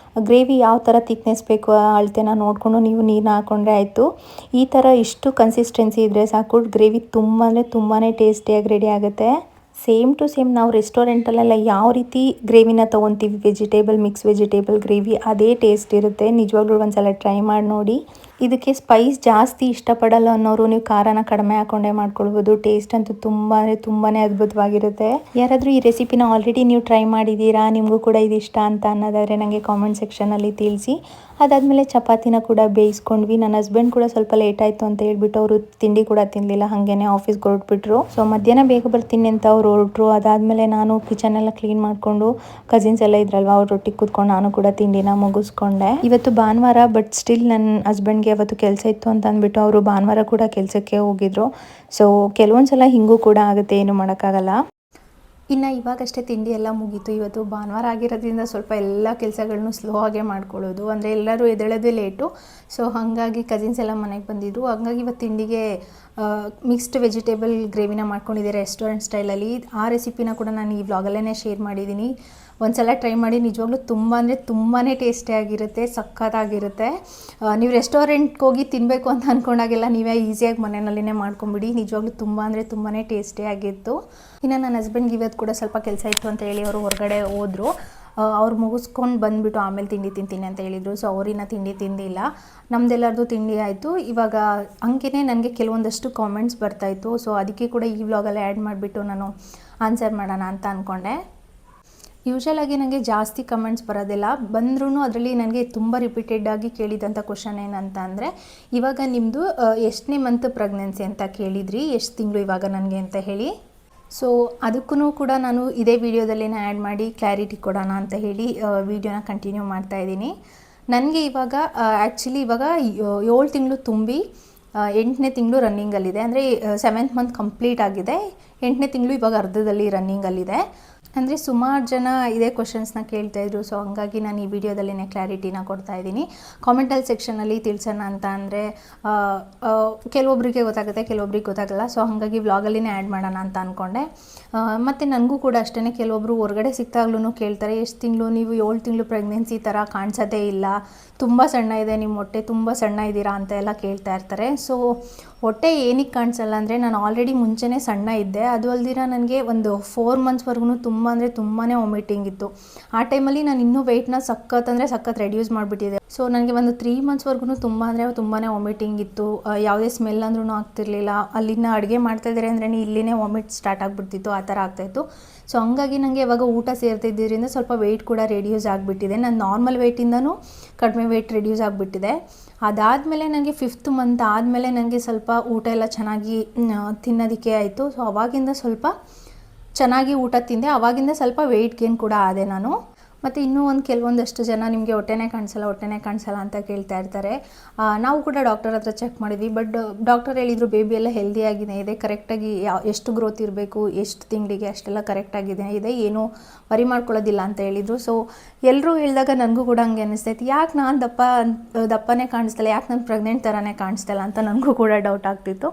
ಗ್ರೇವಿ ಯಾವ ಥರ ಥಿಕ್ನೆಸ್ ಬೇಕು ಅಳತೆನ ನೋಡಿಕೊಂಡು ನೀವು ನೀರನ್ನ ಹಾಕ್ಕೊಂಡ್ರೆ ಆಯಿತು. ಈ ಥರ ಇಷ್ಟು ಕನ್ಸಿಸ್ಟೆನ್ಸಿ ಇದ್ದರೆ ಸಾಕು, ಗ್ರೇವಿ ತುಂಬ ಅಂದರೆ ತುಂಬಾ ಟೇಸ್ಟಿಯಾಗಿ ರೆಡಿ ಆಗುತ್ತೆ. ಸೇಮ್ ಟು ಸೇಮ್ ನಾವು ರೆಸ್ಟೋರೆಂಟಲ್ಲೆಲ್ಲ ಯಾವ ರೀತಿ ಗ್ರೇವಿನ ತೊಗೊತೀವಿ, ಮಿಕ್ಸ್ ವೆಜಿಟೇಬಲ್ ಗ್ರೇವಿ, ಅದೇ ಟೇಸ್ಟ್ ಇರುತ್ತೆ. ನಿಜವಾಗ್ಲೂ ಒಂದ್ಸಲ ಟ್ರೈ ಮಾಡಿ ನೋಡಿ. ಇದಕ್ಕೆ ಸ್ಪೈಸ್ ಜಾಸ್ತಿ ಇಷ್ಟಪಡಲ್ಲ ಅನ್ನೋರು ನೀವು ಖಾರನ ಕಡಿಮೆ ಹಾಕ್ಕೊಂಡೇ ಮಾಡ್ಕೊಳ್ಬೋದು. ಟೇಸ್ಟ್ ಅಂತೂ ತುಂಬ ಅಂದರೆ ತುಂಬಾ ಅದ್ಭುತವಾಗಿರುತ್ತೆ. ಯಾರಾದರೂ ಈ ರೆಸಿಪಿನ ಆಲ್ರೆಡಿ ನೀವು ಟ್ರೈ ಮಾಡಿದ್ದೀರಾ, ನಿಮಗೂ ಕೂಡ ಇದು ಇಷ್ಟ ಅಂತ ಅನ್ನೋದಾದರೆ ನನಗೆ ಕಾಮೆಂಟ್ ಸೆಕ್ಷನಲ್ಲಿ ತಿಳಿಸಿ. ಅದಾದಮೇಲೆ ಚಪಾತಿನ ಕೂಡ ಬೇಯಿಸ್ಕೊಂಡ್ವಿ. ನನ್ನ ಹಸ್ಬೆಂಡ್ ಕೂಡ ಸ್ವಲ್ಪ ಲೇಟ್ ಆಯಿತು ಅಂತ ಹೇಳ್ಬಿಟ್ಟು ಅವರು ತಿಂಡಿ ಕೂಡ ತಿನ್ನಲಿಲ್ಲ, ಹಾಗೇ ಆಫೀಸ್ಗೆ ಹೊರಟ್ಬಿಟ್ರು. ಸೊ ಮಧ್ಯಾಹ್ನ ಬೇಗ ಬರ್ತೀನಿ ಅಂತ ಅವ್ರು ಹೊರಟ್ರು. ಅದಾದಮೇಲೆ ನಾನು ಕಿಚನೆಲ್ಲ ಕ್ಲೀನ್ ಮಾಡಿಕೊಂಡು ಕಸಿನ್ಸ್ ಎಲ್ಲ ಇದ್ರಲ್ವ ಅವ್ರ ರೊಟ್ಟಿಗೆ ಕೂತ್ಕೊಂಡು ನಾನು ಕೂಡ ತಿಂಡಿನ ಮುಗಿಸ್ಕೊಂಡೆ. ಇವತ್ತು ಭಾನುವಾರ, ಬಟ್ ಸ್ಟಿಲ್ ನನ್ನ ಹಸ್ಬೆಂಡ್ಗೆ ಅವತ್ತು ಕೆಲಸ ಇತ್ತು ಅಂತ ಅಂದ್ಬಿಟ್ಟು ಅವರು ಭಾನುವಾರ ಕೂಡ ಕೆಲಸಕ್ಕೆ ಹೋಗಿದ್ರು. ಸೊ ಕೆಲವೊಂದು ಸಲ ಹಿಂಗೂ ಕೂಡ ಆಗುತ್ತೆ, ಏನು ಮಾಡೋಕ್ಕಾಗಲ್ಲ. ಇನ್ನು ಇವಾಗಷ್ಟೇ ತಿಂಡಿ ಎಲ್ಲ ಮುಗೀತು. ಇವತ್ತು ಭಾನುವಾರ ಆಗಿರೋದ್ರಿಂದ ಸ್ವಲ್ಪ ಎಲ್ಲ ಕೆಲಸಗಳನ್ನೂ ಸ್ಲೋ ಆಗೇ ಮಾಡ್ಕೊಳ್ಳೋದು, ಅಂದರೆ ಎಲ್ಲರೂ ಎದ್ದೇಳೋದೇ ಲೇಟು. ಸೊ ಹಾಗಾಗಿ ಕಸಿನ್ಸ್ ಎಲ್ಲ ಮನೆಗೆ ಬಂದಿದ್ರು. ಹಾಗಾಗಿ ಇವತ್ತು ತಿಂಡಿಗೆ ಮಿಕ್ಸ್ಡ್ ವೆಜಿಟೇಬಲ್ ಗ್ರೇವಿನ ಮಾಡ್ಕೊಂಡಿದ್ದೆ ರೆಸ್ಟೋರೆಂಟ್ ಸ್ಟೈಲಲ್ಲಿ. ಆ ರೆಸಿಪಿನ ಕೂಡ ನಾನು ಈ ವ್ಲಾಗಲ್ಲೇ ಶೇರ್ ಮಾಡಿದ್ದೀನಿ. ಒಂದ್ಸಲ ಟ್ರೈ ಮಾಡಿ, ನಿಜವಾಗ್ಲೂ ತುಂಬ ಅಂದರೆ ತುಂಬಾ ಟೇಸ್ಟಿಯಾಗಿರುತ್ತೆ, ಸಖತ್ತಾಗಿರುತ್ತೆ. ನೀವು ರೆಸ್ಟೋರೆಂಟ್ಗೆ ಹೋಗಿ ತಿನ್ನಬೇಕು ಅಂತ ಅಂದ್ಕೊಂಡಾಗೆಲ್ಲ ನೀವೇ ಈಸಿಯಾಗಿ ಮನೆಯಲ್ಲಿನೇ ಮಾಡ್ಕೊಂಬಿಡಿ. ನಿಜವಾಗ್ಲೂ ತುಂಬ ಅಂದರೆ ತುಂಬಾ ಟೇಸ್ಟಿಯಾಗಿತ್ತು. ಇನ್ನು ನನ್ನ ಹಸ್ಬೆಂಡ್ಗೆ ಇವತ್ತು ಕೂಡ ಸ್ವಲ್ಪ ಕೆಲಸ ಇತ್ತು ಅಂತ ಹೇಳಿ ಅವರು ಹೊರಗಡೆ ಹೋದರು. ಅವ್ರು ಮುಗಿಸ್ಕೊಂಡು ಬಂದುಬಿಟ್ಟು ಆಮೇಲೆ ತಿಂಡಿ ತಿಂತೀನಿ ಅಂತ ಹೇಳಿದರು. ಸೊ ಅವರಿನ್ನ ತಿಂಡಿ ತಿಂದಿಲ್ಲ, ನಮ್ಮದೆಲ್ಲರದು ತಿಂಡಿ ಆಯಿತು. ಇವಾಗ ಹಂಗೇ ನನಗೆ ಕೆಲವೊಂದಷ್ಟು ಕಾಮೆಂಟ್ಸ್ ಬರ್ತಾಯಿತ್ತು. ಸೊ ಅದಕ್ಕೆ ಕೂಡ ಈ ವ್ಲಾಗಲ್ಲಿ ಆ್ಯಡ್ ಮಾಡಿಬಿಟ್ಟು ನಾನು ಆನ್ಸರ್ ಮಾಡೋಣ ಅಂತ ಅಂದ್ಕೊಂಡೆ. ಯೂಶ್ವಲಾಗಿ ನನಗೆ ಜಾಸ್ತಿ ಕಮೆಂಟ್ಸ್ ಬರೋದಿಲ್ಲ, ಬಂದ್ರೂ ಅದರಲ್ಲಿ ನನಗೆ ತುಂಬ ರಿಪೀಟೆಡಾಗಿ ಕೇಳಿದಂಥ ಕ್ವಶನ್ ಏನಂತ ಅಂದರೆ, ಇವಾಗ ನಿಮ್ಮದು ಎಷ್ಟನೇ ಮಂತ್ ಪ್ರೆಗ್ನೆನ್ಸಿ ಅಂತ ಕೇಳಿದ್ರಿ, ಎಷ್ಟು ತಿಂಗಳು ಇವಾಗ ನನಗೆ ಅಂತ ಹೇಳಿ. ಸೊ ಅದಕ್ಕೂ ಕೂಡ ನಾನು ಇದೇ ವಿಡಿಯೋದಲ್ಲೇ ಆ್ಯಡ್ ಮಾಡಿ ಕ್ಲಾರಿಟಿ ಕೊಡೋಣ ಅಂತ ಹೇಳಿ ವಿಡಿಯೋನ ಕಂಟಿನ್ಯೂ ಮಾಡ್ತಾಯಿದ್ದೀನಿ. ನನಗೆ ಇವಾಗ ಆ್ಯಕ್ಚುಲಿ ಇವಾಗ 7 ತಿಂಗಳು ತುಂಬಿ 8ನೇ ತಿಂಗಳು ರನ್ನಿಂಗಲ್ಲಿದೆ. ಅಂದರೆ 7th ಮಂತ್ ಕಂಪ್ಲೀಟ್ ಆಗಿದೆ, 8ನೇ ತಿಂಗಳು ಇವಾಗ ಅರ್ಧದಲ್ಲಿ ರನ್ನಿಂಗಲ್ಲಿದೆ. ಅಂದರೆ ಸುಮಾರು ಜನ ಇದೇ ಕ್ವಶನ್ಸ್ನ ಕೇಳ್ತಾಯಿದ್ರು. ಸೊ ಹಂಗಾಗಿ ನಾನು ಈ ವಿಡಿಯೋದಲ್ಲೇ ಕ್ಲಾರಿಟಿನ ಕೊಡ್ತಾಯಿದ್ದೀನಿ. ಕಾಮೆಂಟಲ್ ಸೆಕ್ಷನಲ್ಲಿ ತಿಳಿಸೋಣ ಅಂತ ಅಂದರೆ ಕೆಲವೊಬ್ಬರಿಗೆ ಗೊತ್ತಾಗುತ್ತೆ, ಕೆಲವೊಬ್ರಿಗೆ ಗೊತ್ತಾಗಲ್ಲ. ಸೊ ಹಾಗಾಗಿ ವ್ಲಾಗಲ್ಲಿನೇ ಆ್ಯಡ್ ಮಾಡೋಣ ಅಂತ ಅಂದ್ಕೊಂಡೆ. ಮತ್ತು ನನಗೂ ಕೂಡ ಅಷ್ಟೇ, ಕೆಲವೊಬ್ಬರು ಹೊರಗಡೆ ಸಿಕ್ತಾಗ್ಲೂ ಕೇಳ್ತಾರೆ, ಎಷ್ಟು ತಿಂಗಳು ನೀವು 7 ತಿಂಗಳು ಪ್ರೆಗ್ನೆನ್ಸಿ ಥರ ಕಾಣಿಸೋದೇ ಇಲ್ಲ, ತುಂಬ ಸಣ್ಣ ಇದೆ ನಿಮ್ಮ ಹೊಟ್ಟೆ, ತುಂಬ ಸಣ್ಣ ಇದ್ದೀರಾ ಅಂತ ಎಲ್ಲ ಕೇಳ್ತಾ ಇರ್ತಾರೆ. ಸೊ ಹೊಟ್ಟೆ ಏನಕ್ಕೆ ಕಾಣಿಸಲ್ಲ ಅಂದರೆ, ನಾನು ಆಲ್ರೆಡಿ ಮುಂಚೆನೇ ಸಣ್ಣ ಇದ್ದೆ. ಅದು ಅಲ್ದಿರ ನನಗೆ ಒಂದು 4 ಮಂತ್ಸ್ವರೆಗೂ ತುಂಬ ಅಂದರೆ ತುಂಬಾ ವಾಮಿಟಿಂಗ್ ಇತ್ತು. ಆ ಟೈಮಲ್ಲಿ ನಾನು ಇನ್ನೂ ವೆಯ್ಟ್ನ ಸಖತ್ ರೆಡ್ಯೂಸ್ ಮಾಡಿಬಿಟ್ಟಿದೆ. ಸೊ ನನಗೆ ಒಂದು 3 ಮಂತ್ಸ್ವರೆಗೂ ತುಂಬ ಅಂದರೆ ತುಂಬಾ ವಾಮಿಟಿಂಗ್ ಇತ್ತು. ಯಾವುದೇ ಸ್ಮೆಲ್ ಅಂದ್ರೂ ಆಗ್ತಿರ್ಲಿಲ್ಲ. ಅಲ್ಲಿನ ಅಡುಗೆ ಮಾಡ್ತಾಯಿದ್ದಾರೆ ಅಂದ್ರೆ ಇಲ್ಲಿನೇ ವಾಮಿಟ್ ಸ್ಟಾರ್ಟ್ ಆಗಿಬಿಡ್ತಿತ್ತು, ಆ ಥರ ಆಗ್ತಾಯಿತ್ತು. ಸೊ ಹಂಗಾಗಿ ನನಗೆ ಇವಾಗ ಊಟ ಸೇರ್ತಿದ್ದರಿಂದ ಸ್ವಲ್ಪ ವೆಯ್ಟ್ ಕೂಡ ರೆಡ್ಯೂಸ್ ಆಗಿಬಿಟ್ಟಿದೆ. ನಾನು ನಾರ್ಮಲ್ ವೆಯ್ಟಿಂದನೂ ಕಡಿಮೆ ವೆಯ್ಟ್ ರೆಡ್ಯೂಸ್ ಆಗಿಬಿಟ್ಟಿದೆ. ಅದಾದಮೇಲೆ ನನಗೆ 5th ಮಂತ್ ಆದಮೇಲೆ ನನಗೆ ಸ್ವಲ್ಪ ಊಟ ಎಲ್ಲ ಚೆನ್ನಾಗಿ ತಿನ್ನೋದಕ್ಕೆ ಆಯಿತು. ಸೊ ಅವಾಗಿಂದ ಸ್ವಲ್ಪ ಚೆನ್ನಾಗಿ ಊಟ ತಿಂದೆ, ಆವಾಗಿಂದ ಸ್ವಲ್ಪ ವೆಯ್ಟ್ ಗೇನ್ ಕೂಡ ಆದೆ ನಾನು. ಮತ್ತು ಇನ್ನೂ ಕೆಲವೊಂದಷ್ಟು ಜನ ನಿಮಗೆ ಹೊಟ್ಟೆನೇ ಕಾಣಿಸಲ್ಲ ಅಂತ ಕೇಳ್ತಾ ಇರ್ತಾರೆ. ನಾವು ಕೂಡ ಡಾಕ್ಟರ್ ಹತ್ರ ಚೆಕ್ ಮಾಡಿದ್ವಿ, ಬಟ್ ಡಾಕ್ಟರ್ ಹೇಳಿದರು ಬೇಬಿ ಎಲ್ಲ ಹೆಲ್ದಿಯಾಗಿದೆ ಇದೆ, ಕರೆಕ್ಟಾಗಿ ಎಷ್ಟು ಗ್ರೋತ್ ಇರಬೇಕು, ಎಷ್ಟು ತಿಂಗಳಿಗೆ ಅಷ್ಟೆಲ್ಲ ಕರೆಕ್ಟಾಗಿದೆ ಇದೆ, ಏನೂ ವರಿ ಮಾಡ್ಕೊಳ್ಳೋದಿಲ್ಲ ಅಂತ ಹೇಳಿದರು. ಸೊ ಎಲ್ಲರೂ ಹೇಳಿದಾಗ ನನಗೂ ಕೂಡ ಹಂಗೆ ಅನ್ನಿಸ್ತೈತಿ, ಯಾಕೆ ನಾನು ದಪ್ಪನೇ ಕಾಣಿಸ್ತಲ್ಲ, ಯಾಕೆ ನಾನು ಪ್ರೆಗ್ನೆಂಟ್ ಥರನೇ ಕಾಣಿಸ್ತಲ್ಲ ಅಂತ ನನಗೂ ಕೂಡ ಡೌಟ್ ಆಗ್ತಿತ್ತು.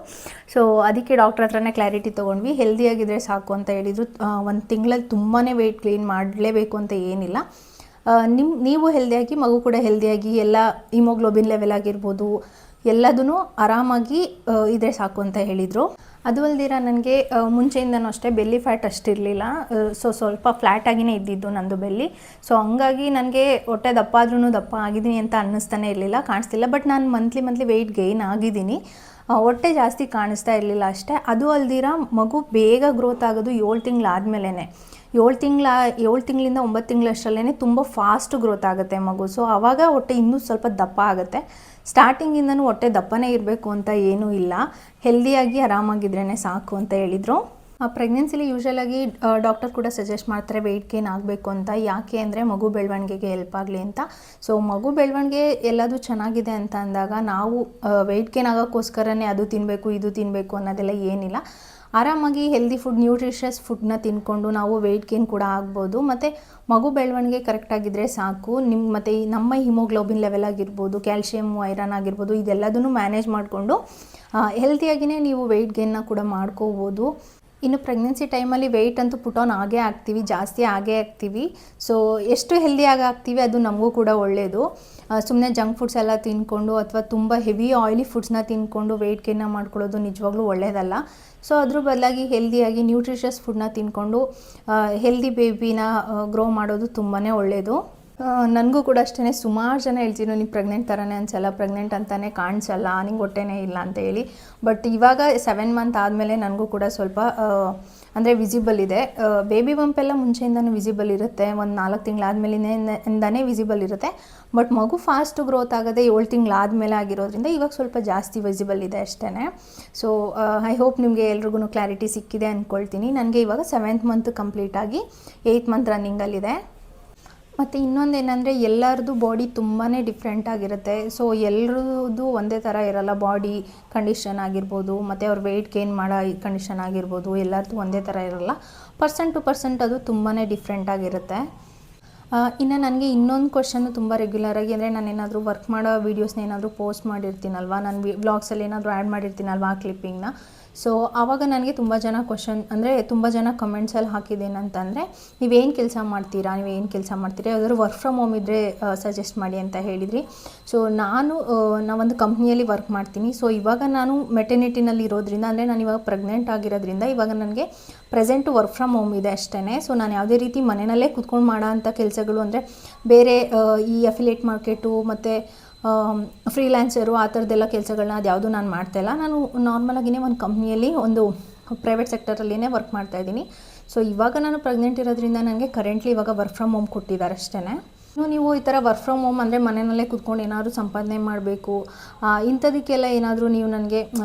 ಸೊ ಅದಕ್ಕೆ ಡಾಕ್ಟರ್ ಹತ್ರನೇ ಕ್ಲಾರಿಟಿ ತೊಗೊಂಡ್ವಿ. ಹೆಲ್ದಿಯಾಗಿದ್ದರೆ ಸಾಕು ಅಂತ ಹೇಳಿದರು. 1 ತಿಂಗಳಲ್ಲಿ ತುಂಬಾ ವೆಯ್ಟ್ ಗೇನ್ ಮಾಡಲೇಬೇಕು ಅಂತ ಏನಿಲ್ಲ. ನೀವು ಹೆಲ್ದಿಯಾಗಿ, ಮಗು ಕೂಡ ಹೆಲ್ದಿಯಾಗಿ, ಎಲ್ಲ ಹಿಮೋಗ್ಲೋಬಿನ್ ಲೆವೆಲ್ ಆಗಿರ್ಬೋದು ಎಲ್ಲದೂ ಆರಾಮಾಗಿ ಇದ್ರೆ ಸಾಕು ಅಂತ ಹೇಳಿದರು. ಅದು ಅಲ್ದಿರ ನನಗೆ ಮುಂಚೆಯಿಂದನೂ ಅಷ್ಟೇ ಬೆಲ್ಲಿ ಫ್ಯಾಟ್ ಅಷ್ಟಿರಲಿಲ್ಲ. ಸೊ ಸ್ವಲ್ಪ ಫ್ಲ್ಯಾಟಾಗಿಯೇ ಇದ್ದಿದ್ದು ನಂದು ಬೆಲ್ಲಿ. ಸೊ ಹಂಗಾಗಿ ನನಗೆ ಹೊಟ್ಟೆ ದಪ್ಪ ಆದ್ರೂ ದಪ್ಪ ಆಗಿದ್ದೀನಿ ಅಂತ ಅನ್ನಿಸ್ತಾನೆ ಇರಲಿಲ್ಲ, ಕಾಣಿಸ್ತಿಲ್ಲ. ಬಟ್ ನಾನು ಮಂತ್ಲಿ ವೆಯ್ಟ್ ಗೇನ್ ಆಗಿದ್ದೀನಿ, ಹೊಟ್ಟೆ ಜಾಸ್ತಿ ಕಾಣಿಸ್ತಾ ಇರಲಿಲ್ಲ ಅಷ್ಟೇ. ಅದು ಅಲ್ದಿರ ಮಗು ಬೇಗ ಗ್ರೋತ್ ಆಗೋದು 7 ತಿಂಗಳಾದಮೇಲೆ. 7 ತಿಂಗಳಿಂದ 9 ತಿಂಗಳಷ್ಟರಲ್ಲೇ ತುಂಬ ಫಾಸ್ಟ್ ಗ್ರೋತ್ ಆಗುತ್ತೆ ಮಗು. ಸೊ ಆವಾಗ ಹೊಟ್ಟೆ ಇನ್ನೂ ಸ್ವಲ್ಪ ದಪ್ಪ ಆಗುತ್ತೆ. ಸ್ಟಾರ್ಟಿಂಗಿಂದನೂ ಹೊಟ್ಟೆ ದಪ್ಪನೇ ಇರಬೇಕು ಅಂತ ಏನೂ ಇಲ್ಲ, ಹೆಲ್ದಿಯಾಗಿ ಆರಾಮಾಗಿದ್ರೇ ಸಾಕು ಅಂತ ಹೇಳಿದರು. ಪ್ರೆಗ್ನೆನ್ಸಿಲಿ ಯೂಶ್ವಲಾಗಿ ಡಾಕ್ಟರ್ ಕೂಡ ಸಜೆಸ್ಟ್ ಮಾಡ್ತಾರೆ ವೆಯ್ಟ್ ಗೇನ್ ಆಗಬೇಕು ಅಂತ. ಯಾಕೆ ಅಂದರೆ ಮಗು ಬೆಳವಣಿಗೆಗೆ ಹೆಲ್ಪ್ ಆಗಲಿ ಅಂತ. ಸೊ ಮಗು ಬೆಳವಣಿಗೆ ಎಲ್ಲದೂ ಚೆನ್ನಾಗಿದೆ ಅಂತ ಅಂದಾಗ ನಾವು ವೆಯ್ಟ್ ಗೇನ್ ಆಗೋಕ್ಕೋಸ್ಕರನೇ ಅದು ತಿನ್ನಬೇಕು ಇದು ತಿನ್ನಬೇಕು ಅನ್ನೋದೆಲ್ಲ ಏನಿಲ್ಲ. ಆರಾಮಾಗಿ ಹೆಲ್ದಿ ಫುಡ್, ನ್ಯೂಟ್ರಿಷಸ್ ಫುಡ್ನ ತಿನ್ಕೊಂಡು ನಾವು ವೆಯ್ಟ್ ಗೇನ್ ಕೂಡ ಆಗ್ಬೋದು. ಮತ್ತು ಮಗು ಬೆಳವಣಿಗೆ ಕರೆಕ್ಟಾಗಿದ್ದರೆ ಸಾಕು. ಮತ್ತು ನಮ್ಮ ಹಿಮೋಗ್ಲೋಬಿನ್ ಲೆವೆಲ್ ಆಗಿರ್ಬೋದು, ಕ್ಯಾಲ್ಶಿಯಮ್, ಐರನ್ ಆಗಿರ್ಬೋದು, ಇದೆಲ್ಲದನ್ನು ಮ್ಯಾನೇಜ್ ಮಾಡಿಕೊಂಡು ಹೆಲ್ತಿಯಾಗಿಯೇ ನೀವು ವೆಯ್ಟ್ ಗೇನ್ನ ಕೂಡ ಮಾಡ್ಕೋಬೋದು. ಇನ್ನು ಪ್ರೆಗ್ನೆನ್ಸಿ ಟೈಮಲ್ಲಿ ವೆಯ್ಟ್ ಅಂತೂ ಪುಟ್ ಆನ್ ಆಗೇ ಆಗ್ತೀವಿ, ಜಾಸ್ತಿ ಆಗೇ ಆಗ್ತೀವಿ. ಸೊ ಎಷ್ಟು ಹೆಲ್ದಿಯಾಗಿ ಆಗ್ತೀವಿ ಅದು ನಮಗೂ ಕೂಡ ಒಳ್ಳೆಯದು. ಸುಮ್ಮನೆ ಜಂಕ್ ಫುಡ್ಸ್ ಎಲ್ಲ ತಿನ್ಕೊಂಡು ಅಥವಾ ತುಂಬ ಹೆವಿ ಆಯಿಲಿ ಫುಡ್ಸ್ನ ತಿನ್ಕೊಂಡು ವೆಯ್ಟ್ ಗೇನ್ನ ಮಾಡ್ಕೊಳ್ಳೋದು ನಿಜವಾಗ್ಲೂ ಒಳ್ಳೆಯದಲ್ಲ. ಸೊ ಅದ್ರ ಬದಲಾಗಿ ಹೆಲ್ದಿಯಾಗಿ ನ್ಯೂಟ್ರಿಷಸ್ ಫುಡ್ನ ತಿನ್ಕೊಂಡು ಹೆಲ್ದಿ ಬೇಬಿನ ಗ್ರೋ ಮಾಡೋದು ತುಂಬಾ ಒಳ್ಳೆಯದು. ನನಗೂ ಕೂಡ ಅಷ್ಟೇ ಸುಮಾರು ಜನ ಹೇಳ್ತೀನಿ, ನೀವು ಪ್ರೆಗ್ನೆಂಟ್ ಥರನೇ ಅನಿಸಲ್ಲ, ಪ್ರೆಗ್ನೆಂಟ್ ಅಂತಲೇ ಕಾಣಿಸಲ್ಲ, ನಿಂಗೆ ಹೊಟ್ಟೆನೇ ಇಲ್ಲ ಅಂತ ಹೇಳಿ. ಬಟ್ ಇವಾಗ 7 ಮಂತ್ ಆದಮೇಲೆ ನನಗೂ ಕೂಡ ಸ್ವಲ್ಪ ಅಂದರೆ ವಿಸಿಬಲ್ ಇದೆ. ಬೇಬಿ ಬಂಪೆಲ್ಲ ಮುಂಚೆಯಿಂದನೂ ವಿಸಿಬಲ್ ಇರುತ್ತೆ, ಒಂದು 4 ತಿಂಗಳಾದಮೇಲಿಂದನೇ ವಿಸಿಬಲ್ ಇರುತ್ತೆ. ಬಟ್ ಮಗು ಫಾಸ್ಟ್ ಗ್ರೋತ್ ಆಗೋದೇ 7 ತಿಂಗಳಾದಮೇಲೆ ಆಗಿರೋದ್ರಿಂದ ಇವಾಗ ಸ್ವಲ್ಪ ಜಾಸ್ತಿ ವಿಸಿಬಲ್ ಇದೆ ಅಷ್ಟೇ. ಸೊ ಐ ಹೋಪ್ ನಿಮಗೆ ಎಲ್ರಿಗೂ ಕ್ಲಾರಿಟಿ ಸಿಕ್ಕಿದೆ ಅಂದ್ಕೊಳ್ತೀನಿ. ನನಗೆ ಇವಾಗ 7th ಮಂತ್ ಕಂಪ್ಲೀಟಾಗಿ 8th ಮಂತ್ ರನ್ನಿಂಗಲ್ಲಿದೆ. ಮತ್ತು ಇನ್ನೊಂದೇನೆಂದರೆ ಎಲ್ಲರದ್ದು ಬಾಡಿ ತುಂಬಾ ಡಿಫ್ರೆಂಟ್ ಆಗಿರುತ್ತೆ. ಸೊ ಎಲ್ಲರದ್ದು ಒಂದೇ ಥರ ಇರೋಲ್ಲ, ಬಾಡಿ ಕಂಡೀಷನ್ ಆಗಿರ್ಬೋದು, ಮತ್ತು ಅವ್ರ ವೆಯ್ಟ್ ಗೇನ್ ಮಾಡೋ ಕಂಡೀಷನ್ ಆಗಿರ್ಬೋದು, ಎಲ್ಲರದ್ದು ಒಂದೇ ಥರ ಇರೋಲ್ಲ. ಪರ್ಸನ್ ಟು ಪರ್ಸನ್ ಅದು ತುಂಬಾ ಡಿಫ್ರೆಂಟ್ ಆಗಿರುತ್ತೆ. ಇನ್ನು ನನಗೆ ಇನ್ನೊಂದು ಕ್ವಶನ್ನು ತುಂಬ ರೆಗ್ಯುಲರಾಗಿ ಅಂದರೆ ನಾನೇನಾದರೂ ವರ್ಕ್ ಮಾಡೋ ವೀಡಿಯೋಸ್ನ ಏನಾದರೂ ಪೋಸ್ಟ್ ಮಾಡಿರ್ತೀನಲ್ವ, ನಾನು ವ್ಲಾಗ್ಸಲ್ಲಿ ಏನಾದರೂ ಆ್ಯಡ್ ಮಾಡಿರ್ತೀನಲ್ವ ಆ ಕ್ಲಿಪ್ಪಿಂಗ್ನ. ಸೊ ಆವಾಗ ನನಗೆ ತುಂಬ ಜನ ತುಂಬ ಜನ ಕಮೆಂಟ್ಸಲ್ಲಿ ಹಾಕಿದ್ದೇನಂತಂದರೆ, ನೀವೇನು ಕೆಲಸ ಮಾಡ್ತೀರಾ ಯಾವ್ದಾದ್ರು ವರ್ಕ್ ಫ್ರಮ್ ಹೋಮ್ ಇದ್ದರೆ ಸಜೆಸ್ಟ್ ಮಾಡಿ ಅಂತ ಹೇಳಿದ್ರಿ. ಸೊ ನಾವೊಂದು ಕಂಪ್ನಿಯಲ್ಲಿ ವರ್ಕ್ ಮಾಡ್ತೀನಿ. ಸೊ ಇವಾಗ ನಾನು ಮೆಟರ್ನಿಟಿನಲ್ಲಿ ಇರೋದ್ರಿಂದ, ಅಂದರೆ ನಾನು ಇವಾಗ ಪ್ರೆಗ್ನೆಂಟ್ ಆಗಿರೋದ್ರಿಂದ ಇವಾಗ ನನಗೆ ಪ್ರೆಸೆಂಟು ವರ್ಕ್ ಫ್ರಮ್ ಹೋಮ್ ಇದೆ ಅಷ್ಟೇ. ಸೊ ನಾನು ಯಾವುದೇ ರೀತಿ ಮನೆಯಲ್ಲೇ ಕೂತ್ಕೊಂಡು ಮಾಡೋ ಅಂಥ ಕೆಲಸಗಳು, ಅಂದರೆ ಬೇರೆ ಈ ಅಫಿಲಿಯೇಟ್ ಮಾರ್ಕೆಟು ಮತ್ತು ಫ್ರೀಲ್ಯಾನ್ಸರು ಆ ಥರದ್ದೆಲ್ಲ ಕೆಲಸಗಳನ್ನ ಅದ್ಯಾವುದು ನಾನು ಮಾಡ್ತಾಯಿಲ್ಲ. ನಾನು ನಾರ್ಮಲಾಗಿಯೇ ಒಂದು ಕಂಪ್ನಿಯಲ್ಲಿ ಒಂದು ಪ್ರೈವೇಟ್ ಸೆಕ್ಟರಲ್ಲಿನೇ ವರ್ಕ್ ಮಾಡ್ತಾಯಿದ್ದೀನಿ. ಸೊ ಇವಾಗ ನಾನು ಪ್ರೆಗ್ನೆಂಟ್ ಇರೋದ್ರಿಂದ ನನಗೆ ಕರೆಂಟ್ಲಿ ಇವಾಗ ವರ್ಕ್ ಫ್ರಮ್ ಹೋಮ್ ಕೊಟ್ಟಿದ್ದಾರೆ ಅಷ್ಟೇ. ನೀವು ಈ ಥರ ವರ್ಕ್ ಫ್ರಮ್ ಹೋಮ್ ಅಂದರೆ ಮನೆಯಲ್ಲೇ ಕೂತ್ಕೊಂಡು ಏನಾದರೂ ಸಂಪಾದನೆ ಮಾಡಬೇಕು, ಇಂಥದಕ್ಕೆಲ್ಲ ಏನಾದರೂ ನೀವು ನನಗೆ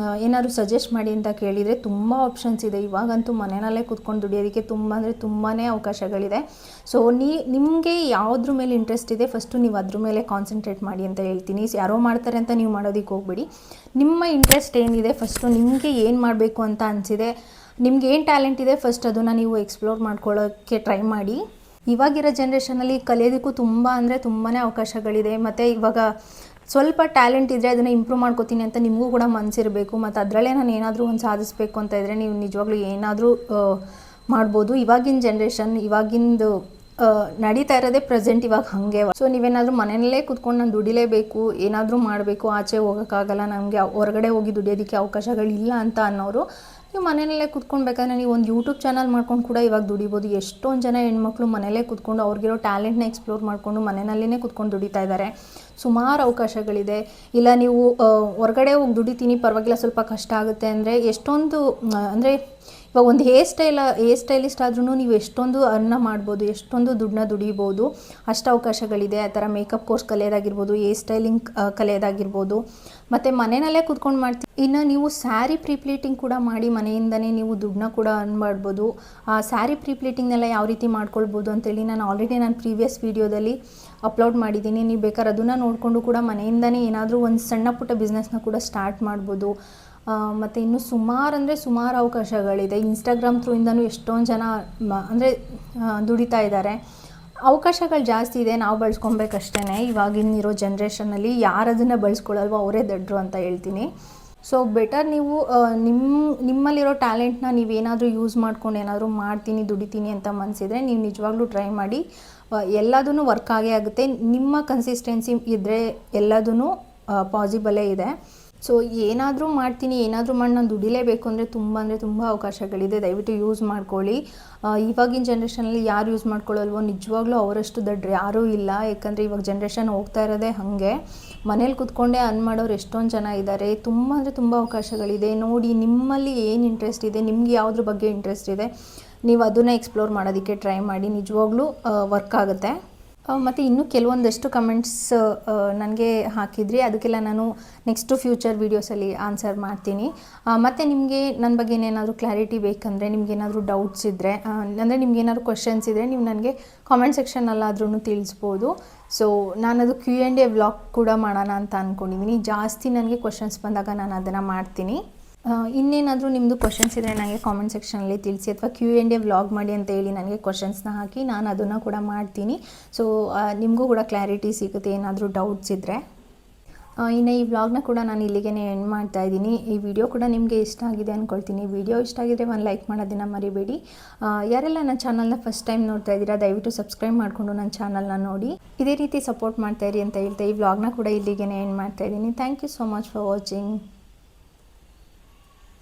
ಏನಾದರೂ ಸಜೆಸ್ಟ್ ಮಾಡಿ ಅಂತ ಕೇಳಿದರೆ ತುಂಬ ಆಪ್ಷನ್ಸ್ ಇದೆ. ಇವಾಗಂತೂ ಮನೆಯಲ್ಲೇ ಕೂತ್ಕೊಂಡು ದುಡಿಯೋದಕ್ಕೆ ತುಂಬಾ ಅವಕಾಶಗಳಿದೆ. ಸೊ ನಿಮಗೆ ಯಾವುದ್ರ ಮೇಲೆ ಇಂಟ್ರೆಸ್ಟ್ ಇದೆ ಫಸ್ಟು ನೀವು ಅದ್ರ ಮೇಲೆ ಕಾನ್ಸಂಟ್ರೇಟ್ ಮಾಡಿ ಅಂತ ಹೇಳ್ತೀನಿ. ಯಾರೋ ಮಾಡ್ತಾರೆ ಅಂತ ನೀವು ಮಾಡೋದಕ್ಕೆ ಹೋಗ್ಬೇಡಿ. ನಿಮ್ಮ ಇಂಟ್ರೆಸ್ಟ್ ಏನಿದೆ, ಫಸ್ಟು ನಿಮಗೆ ಏನು ಮಾಡಬೇಕು ಅಂತ ಅನಿಸಿದೆ, ನಿಮ್ಗೆ ಏನು ಟ್ಯಾಲೆಂಟ್ ಇದೆ ಫಸ್ಟ್ ಅದನ್ನು ನೀವು ಎಕ್ಸ್ಪ್ಲೋರ್ ಮಾಡ್ಕೊಳ್ಳೋಕ್ಕೆ ಟ್ರೈ ಮಾಡಿ. ಇವಾಗಿರೋ ಜನ್ರೇಷನಲ್ಲಿ ಕಲಿಯೋದಕ್ಕೂ ತುಂಬಾ ಅವಕಾಶಗಳಿದೆ. ಮತ್ತು ಇವಾಗ ಸ್ವಲ್ಪ ಟ್ಯಾಲೆಂಟ್ ಇದ್ದರೆ ಅದನ್ನು ಇಂಪ್ರೂವ್ ಮಾಡ್ಕೋತೀನಿ ಅಂತ ನಿಮಗೂ ಕೂಡ ಮನಸ್ಸಿರಬೇಕು. ಮತ್ತು ಅದರಲ್ಲೇ ನಾನು ಏನಾದರೂ ಒಂದು ಸಾಧಿಸಬೇಕು ಅಂತ ಇದ್ದರೆ ನೀವು ನಿಜವಾಗ್ಲೂ ಏನಾದರೂ ಮಾಡ್ಬೋದು. ಇವಾಗಿನ ಜನ್ರೇಷನ್, ಇವಾಗಿಂದು ನಡೀತಾ ಇರೋದೇ ಪ್ರೆಸೆಂಟ್ ಇವಾಗ ಹಾಗೆ. ಸೊ ನೀವೇನಾದರೂ ಮನೆಯಲ್ಲೇ ಕೂತ್ಕೊಂಡು ನಾನು ದುಡಿಲೇಬೇಕು, ಏನಾದರೂ ಮಾಡಬೇಕು, ಆಚೆ ಹೋಗೋಕ್ಕಾಗಲ್ಲ, ನಮಗೆ ಹೊರಗಡೆ ಹೋಗಿ ದುಡಿಯೋದಕ್ಕೆ ಅವಕಾಶಗಳಿಲ್ಲ ಅಂತ ಅನ್ನೋರು, ನೀವು ಮನೆಯಲ್ಲೇ ಕೂತ್ಕೊಳ್ಬೇಕಾದ್ರೆ ನೀವು ಒಂದು ಯೂಟ್ಯೂಬ್ ಚಾನಲ್ ಮಾಡ್ಕೊಂಡು ಕೂಡ ಇವಾಗ ದುಡಿಬೋದು. ಎಷ್ಟೊಂದು ಜನ ಹೆಣ್ಮಕ್ಳು ಮನೆಯಲ್ಲೇ ಕೂತ್ಕೊಂಡು ಅವ್ರಿಗಿರೋ ಟ್ಯಾಲೆಂಟ್ನ ಎಕ್ಸ್ಪ್ಲೋರ್ ಮಾಡಿಕೊಂಡು ಮನೆಯಲ್ಲೇ ಕೂತ್ಕೊಂಡು ದುಡಿತಾ ಇದ್ದಾರೆ. ಸುಮಾರು ಅವಕಾಶಗಳಿದೆ. ಇಲ್ಲ ನೀವು ಹೊರಗಡೆ ಹೋಗಿ ದುಡಿತೀನಿ ಪರವಾಗಿಲ್ಲ ಸ್ವಲ್ಪ ಕಷ್ಟ ಆಗುತ್ತೆ ಅಂದರೆ ಎಷ್ಟೊಂದು, ಅಂದರೆ ಇವಾಗ ಒಂದು ಹೇರ್ ಸ್ಟೈಲಿಸ್ಟ್ ಆದ್ರೂ ನೀವು ಎಷ್ಟೊಂದು ಅರ್ನ ಮಾಡ್ಬೋದು, ಎಷ್ಟೊಂದು ದುಡ್ಡನ್ನ ದುಡಿಬೋದು. ಅಷ್ಟು ಅವಕಾಶಗಳಿದೆ. ಆ ಥರ ಮೇಕಪ್ ಕೋರ್ಸ್ ಕಲಿಯೋದಾಗಿರ್ಬೋದು, ಹೇರ್ ಸ್ಟೈಲಿಂಗ್ ಕಲಿಯೋದಾಗಿರ್ಬೋದು, ಮತ್ತು ಮನೆಯಲ್ಲೇ ಕೂತ್ಕೊಂಡು ಮಾಡ್ತೀವಿ. ಇನ್ನು ನೀವು ಸ್ಯಾರಿ ಪ್ರೀಪ್ಲೀಟಿಂಗ್ ಕೂಡ ಮಾಡಿ ಮನೆಯಿಂದನೇ ನೀವು ದುಡ್ಡನ್ನ ಕೂಡ ಅರ್ನ್ ಮಾಡ್ಬೋದು. ಆ ಸ್ಯಾರಿ ಪ್ರೀಪ್ಲೀಟಿಂಗ್ನೆಲ್ಲ ಯಾವ ರೀತಿ ಮಾಡ್ಕೊಳ್ಬೋದು ಅಂತೇಳಿ ನಾನು ಆಲ್ರೆಡಿ ಪ್ರೀವಿಯಸ್ ವೀಡಿಯೋದಲ್ಲಿ ಅಪ್ಲೋಡ್ ಮಾಡಿದ್ದೀನಿ. ನೀವು ಬೇಕಾದ್ರೆ ಅದನ್ನು ನೋಡಿಕೊಂಡು ಕೂಡ ಮನೆಯಿಂದನೇ ಏನಾದರೂ ಒಂದು ಸಣ್ಣ ಪುಟ್ಟ ಬಿಸ್ನೆಸ್ನ ಕೂಡ ಸ್ಟಾರ್ಟ್ ಮಾಡ್ಬೋದು. ಮತ್ತು ಇನ್ನೂ ಸುಮಾರು ಅವಕಾಶಗಳಿದೆ. ಇನ್ಸ್ಟಾಗ್ರಾಮ್ ಥ್ರೂಯಿಂದನೂ ಎಷ್ಟೊಂದು ಜನ ದುಡಿತಾ ಇದ್ದಾರೆ. ಅವಕಾಶಗಳು ಜಾಸ್ತಿ ಇದೆ, ನಾವು ಬಳಸ್ಕೊಬೇಕಷ್ಟೇ. ಇವಾಗಿನಿರೋ ಜನ್ರೇಷನಲ್ಲಿ ಯಾರು ಅದನ್ನು ಬಳಸ್ಕೊಳ್ಳಲ್ವೋ ಅವರೇ ದಡ್ರು ಅಂತ ಹೇಳ್ತೀನಿ. ಸೊ ಬೆಟರ್ ನೀವು ನಿಮ್ಮಲ್ಲಿರೋ ಟ್ಯಾಲೆಂಟ್ನ ನೀವೇನಾದರೂ ಯೂಸ್ ಮಾಡ್ಕೊಂಡು ಏನಾದರೂ ಮಾಡ್ತೀನಿ ದುಡಿತೀನಿ ಅಂತ ಮನಸ್ಸಿದ್ರೆ ನೀವು ನಿಜವಾಗ್ಲೂ ಟ್ರೈ ಮಾಡಿ. ಎಲ್ಲದೂ ವರ್ಕ್ ಆಗೇ ಆಗುತ್ತೆ. ನಿಮ್ಮ ಕನ್ಸಿಸ್ಟೆನ್ಸಿ ಇದ್ದರೆ ಎಲ್ಲದೂ ಪಾಸಿಬಲೇ ಇದೆ. ಸೊ ಏನಾದರೂ ಮಾಡಿ ನಾನು ದುಡಿಲೇಬೇಕು ಅಂದರೆ ತುಂಬ ಅವಕಾಶಗಳಿದೆ. ದಯವಿಟ್ಟು ಯೂಸ್ ಮಾಡ್ಕೊಳ್ಳಿ. ಇವಾಗಿನ ಜನ್ರೇಷನಲ್ಲಿ ಯಾರು ಯೂಸ್ ಮಾಡ್ಕೊಳ್ಳಲ್ವೋ ನಿಜವಾಗ್ಲೂ ಅವರಷ್ಟು ದಡ್ರು ಯಾರೂ ಇಲ್ಲ. ಯಾಕಂದರೆ ಇವಾಗ ಜನ್ರೇಷನ್ ಹೋಗ್ತಾ ಇರೋದೇ ಹಾಗೆ. ಮನೇಲಿ ಕೂತ್ಕೊಂಡೇ ಅರ್ನ್ ಮಾಡೋರು ಎಷ್ಟೊಂದು ಜನ ಇದ್ದಾರೆ. ತುಂಬ ಅವಕಾಶಗಳಿದೆ. ನೋಡಿ ನಿಮ್ಮಲ್ಲಿ ಏನು ಇಂಟ್ರೆಸ್ಟ್ ಇದೆ, ನಿಮ್ಗೆ ಯಾವುದ್ರ ಬಗ್ಗೆ ಇಂಟ್ರೆಸ್ಟ್ ಇದೆ, ನೀವು ಅದನ್ನು ಎಕ್ಸ್ಪ್ಲೋರ್ ಮಾಡೋದಕ್ಕೆ ಟ್ರೈ ಮಾಡಿ. ನಿಜವಾಗ್ಲೂ ವರ್ಕ್ ಆಗುತ್ತೆ. ಮತ್ತು ಇನ್ನೂ ಕೆಲವೊಂದಷ್ಟು ಕಮೆಂಟ್ಸ್ ನನಗೆ ಹಾಕಿದ್ರಿ. ಅದಕ್ಕೆಲ್ಲ ನಾನು ನೆಕ್ಸ್ಟು ಫ್ಯೂಚರ್ ವೀಡಿಯೋಸಲ್ಲಿ ಆನ್ಸರ್ ಮಾಡ್ತೀನಿ. ಮತ್ತು ನಿಮಗೆ ನನ್ನ ಬಗ್ಗೆ ಏನಾದರೂ ಕ್ಲಾರಿಟಿ ಬೇಕಂದರೆ, ನಿಮಗೇನಾದರೂ ಡೌಟ್ಸ್ ಇದ್ದರೆ, ಅಂದರೆ ನಿಮಗೇನಾದ್ರು ಕ್ವಶನ್ಸ್ ಇದ್ದರೆ ನೀವು ನನಗೆ ಕಾಮೆಂಟ್ ಸೆಕ್ಷನಲ್ಲಾದ್ರೂ ತಿಳಿಸ್ಬೋದು. ಸೊ ನಾನದು Q&A ವ್ಲಾಗ್ ಕೂಡ ಮಾಡೋಣ ಅಂತ ಅಂದ್ಕೊಂಡಿದ್ದೀನಿ. ಜಾಸ್ತಿ ನನಗೆ ಕ್ವಶನ್ಸ್ ಬಂದಾಗ ನಾನು ಅದನ್ನು ಮಾಡ್ತೀನಿ. ಇನ್ನೇನಾದರೂ ನಿಮ್ಮದು ಕ್ವಶನ್ಸ್ ಇದ್ದರೆ ನನಗೆ ಕಾಮೆಂಟ್ ಸೆಕ್ಷನಲ್ಲಿ ತಿಳಿಸಿ, ಅಥವಾ Q&A ವ್ಲಾಗ್ ಮಾಡಿ ಅಂತ ಹೇಳಿ ನನಗೆ ಕ್ವಶನ್ಸ್ನ ಹಾಕಿ ನಾನು ಅದನ್ನು ಕೂಡ ಮಾಡ್ತೀನಿ. ಸೊ ನಿಮಗೂ ಕೂಡ ಕ್ಲಾರಿಟಿ ಸಿಗುತ್ತೆ ಏನಾದರೂ ಡೌಟ್ಸ್ ಇದ್ದರೆ. ಇನ್ನು ಈ ವ್ಲಾಗ್ನ ಕೂಡ ನಾನು ಇಲ್ಲಿಗೆ ಎಂಡ್ ಮಾಡ್ತಾ ಇದ್ದೀನಿ. ಈ ವಿಡಿಯೋ ಕೂಡ ನಿಮಗೆ ಇಷ್ಟ ಆಗಿದೆ ಅಂದ್ಕೊಳ್ತೀನಿ. ವಿಡಿಯೋ ಇಷ್ಟ ಆಗಿದ್ರೆ ಒಂದು ಲೈಕ್ ಮಾಡೋದನ್ನು ಮರಿಬೇಡಿ. ಯಾರೆಲ್ಲ ನನ್ನ ಚಾನಲ್ನ ಫಸ್ಟ್ ಟೈಮ್ ನೋಡ್ತಾ ಇದ್ದೀರಾ ದಯವಿಟ್ಟು ಸಬ್ಸ್ಕ್ರೈಬ್ ಮಾಡಿಕೊಂಡು ನನ್ನ ಚಾನಲ್ನ ನೋಡಿ. ಇದೇ ರೀತಿ ಸಪೋರ್ಟ್ ಮಾಡ್ತಾಯಿರಿ ಅಂತ ಹೇಳ್ತಾ ಈ ವ್ಲಾಗ್ನ ಕೂಡ ಇಲ್ಲಿಗೆ ಎಂಡ್ ಮಾಡ್ತಾ ಇದ್ದೀನಿ. Thank you so much for watching.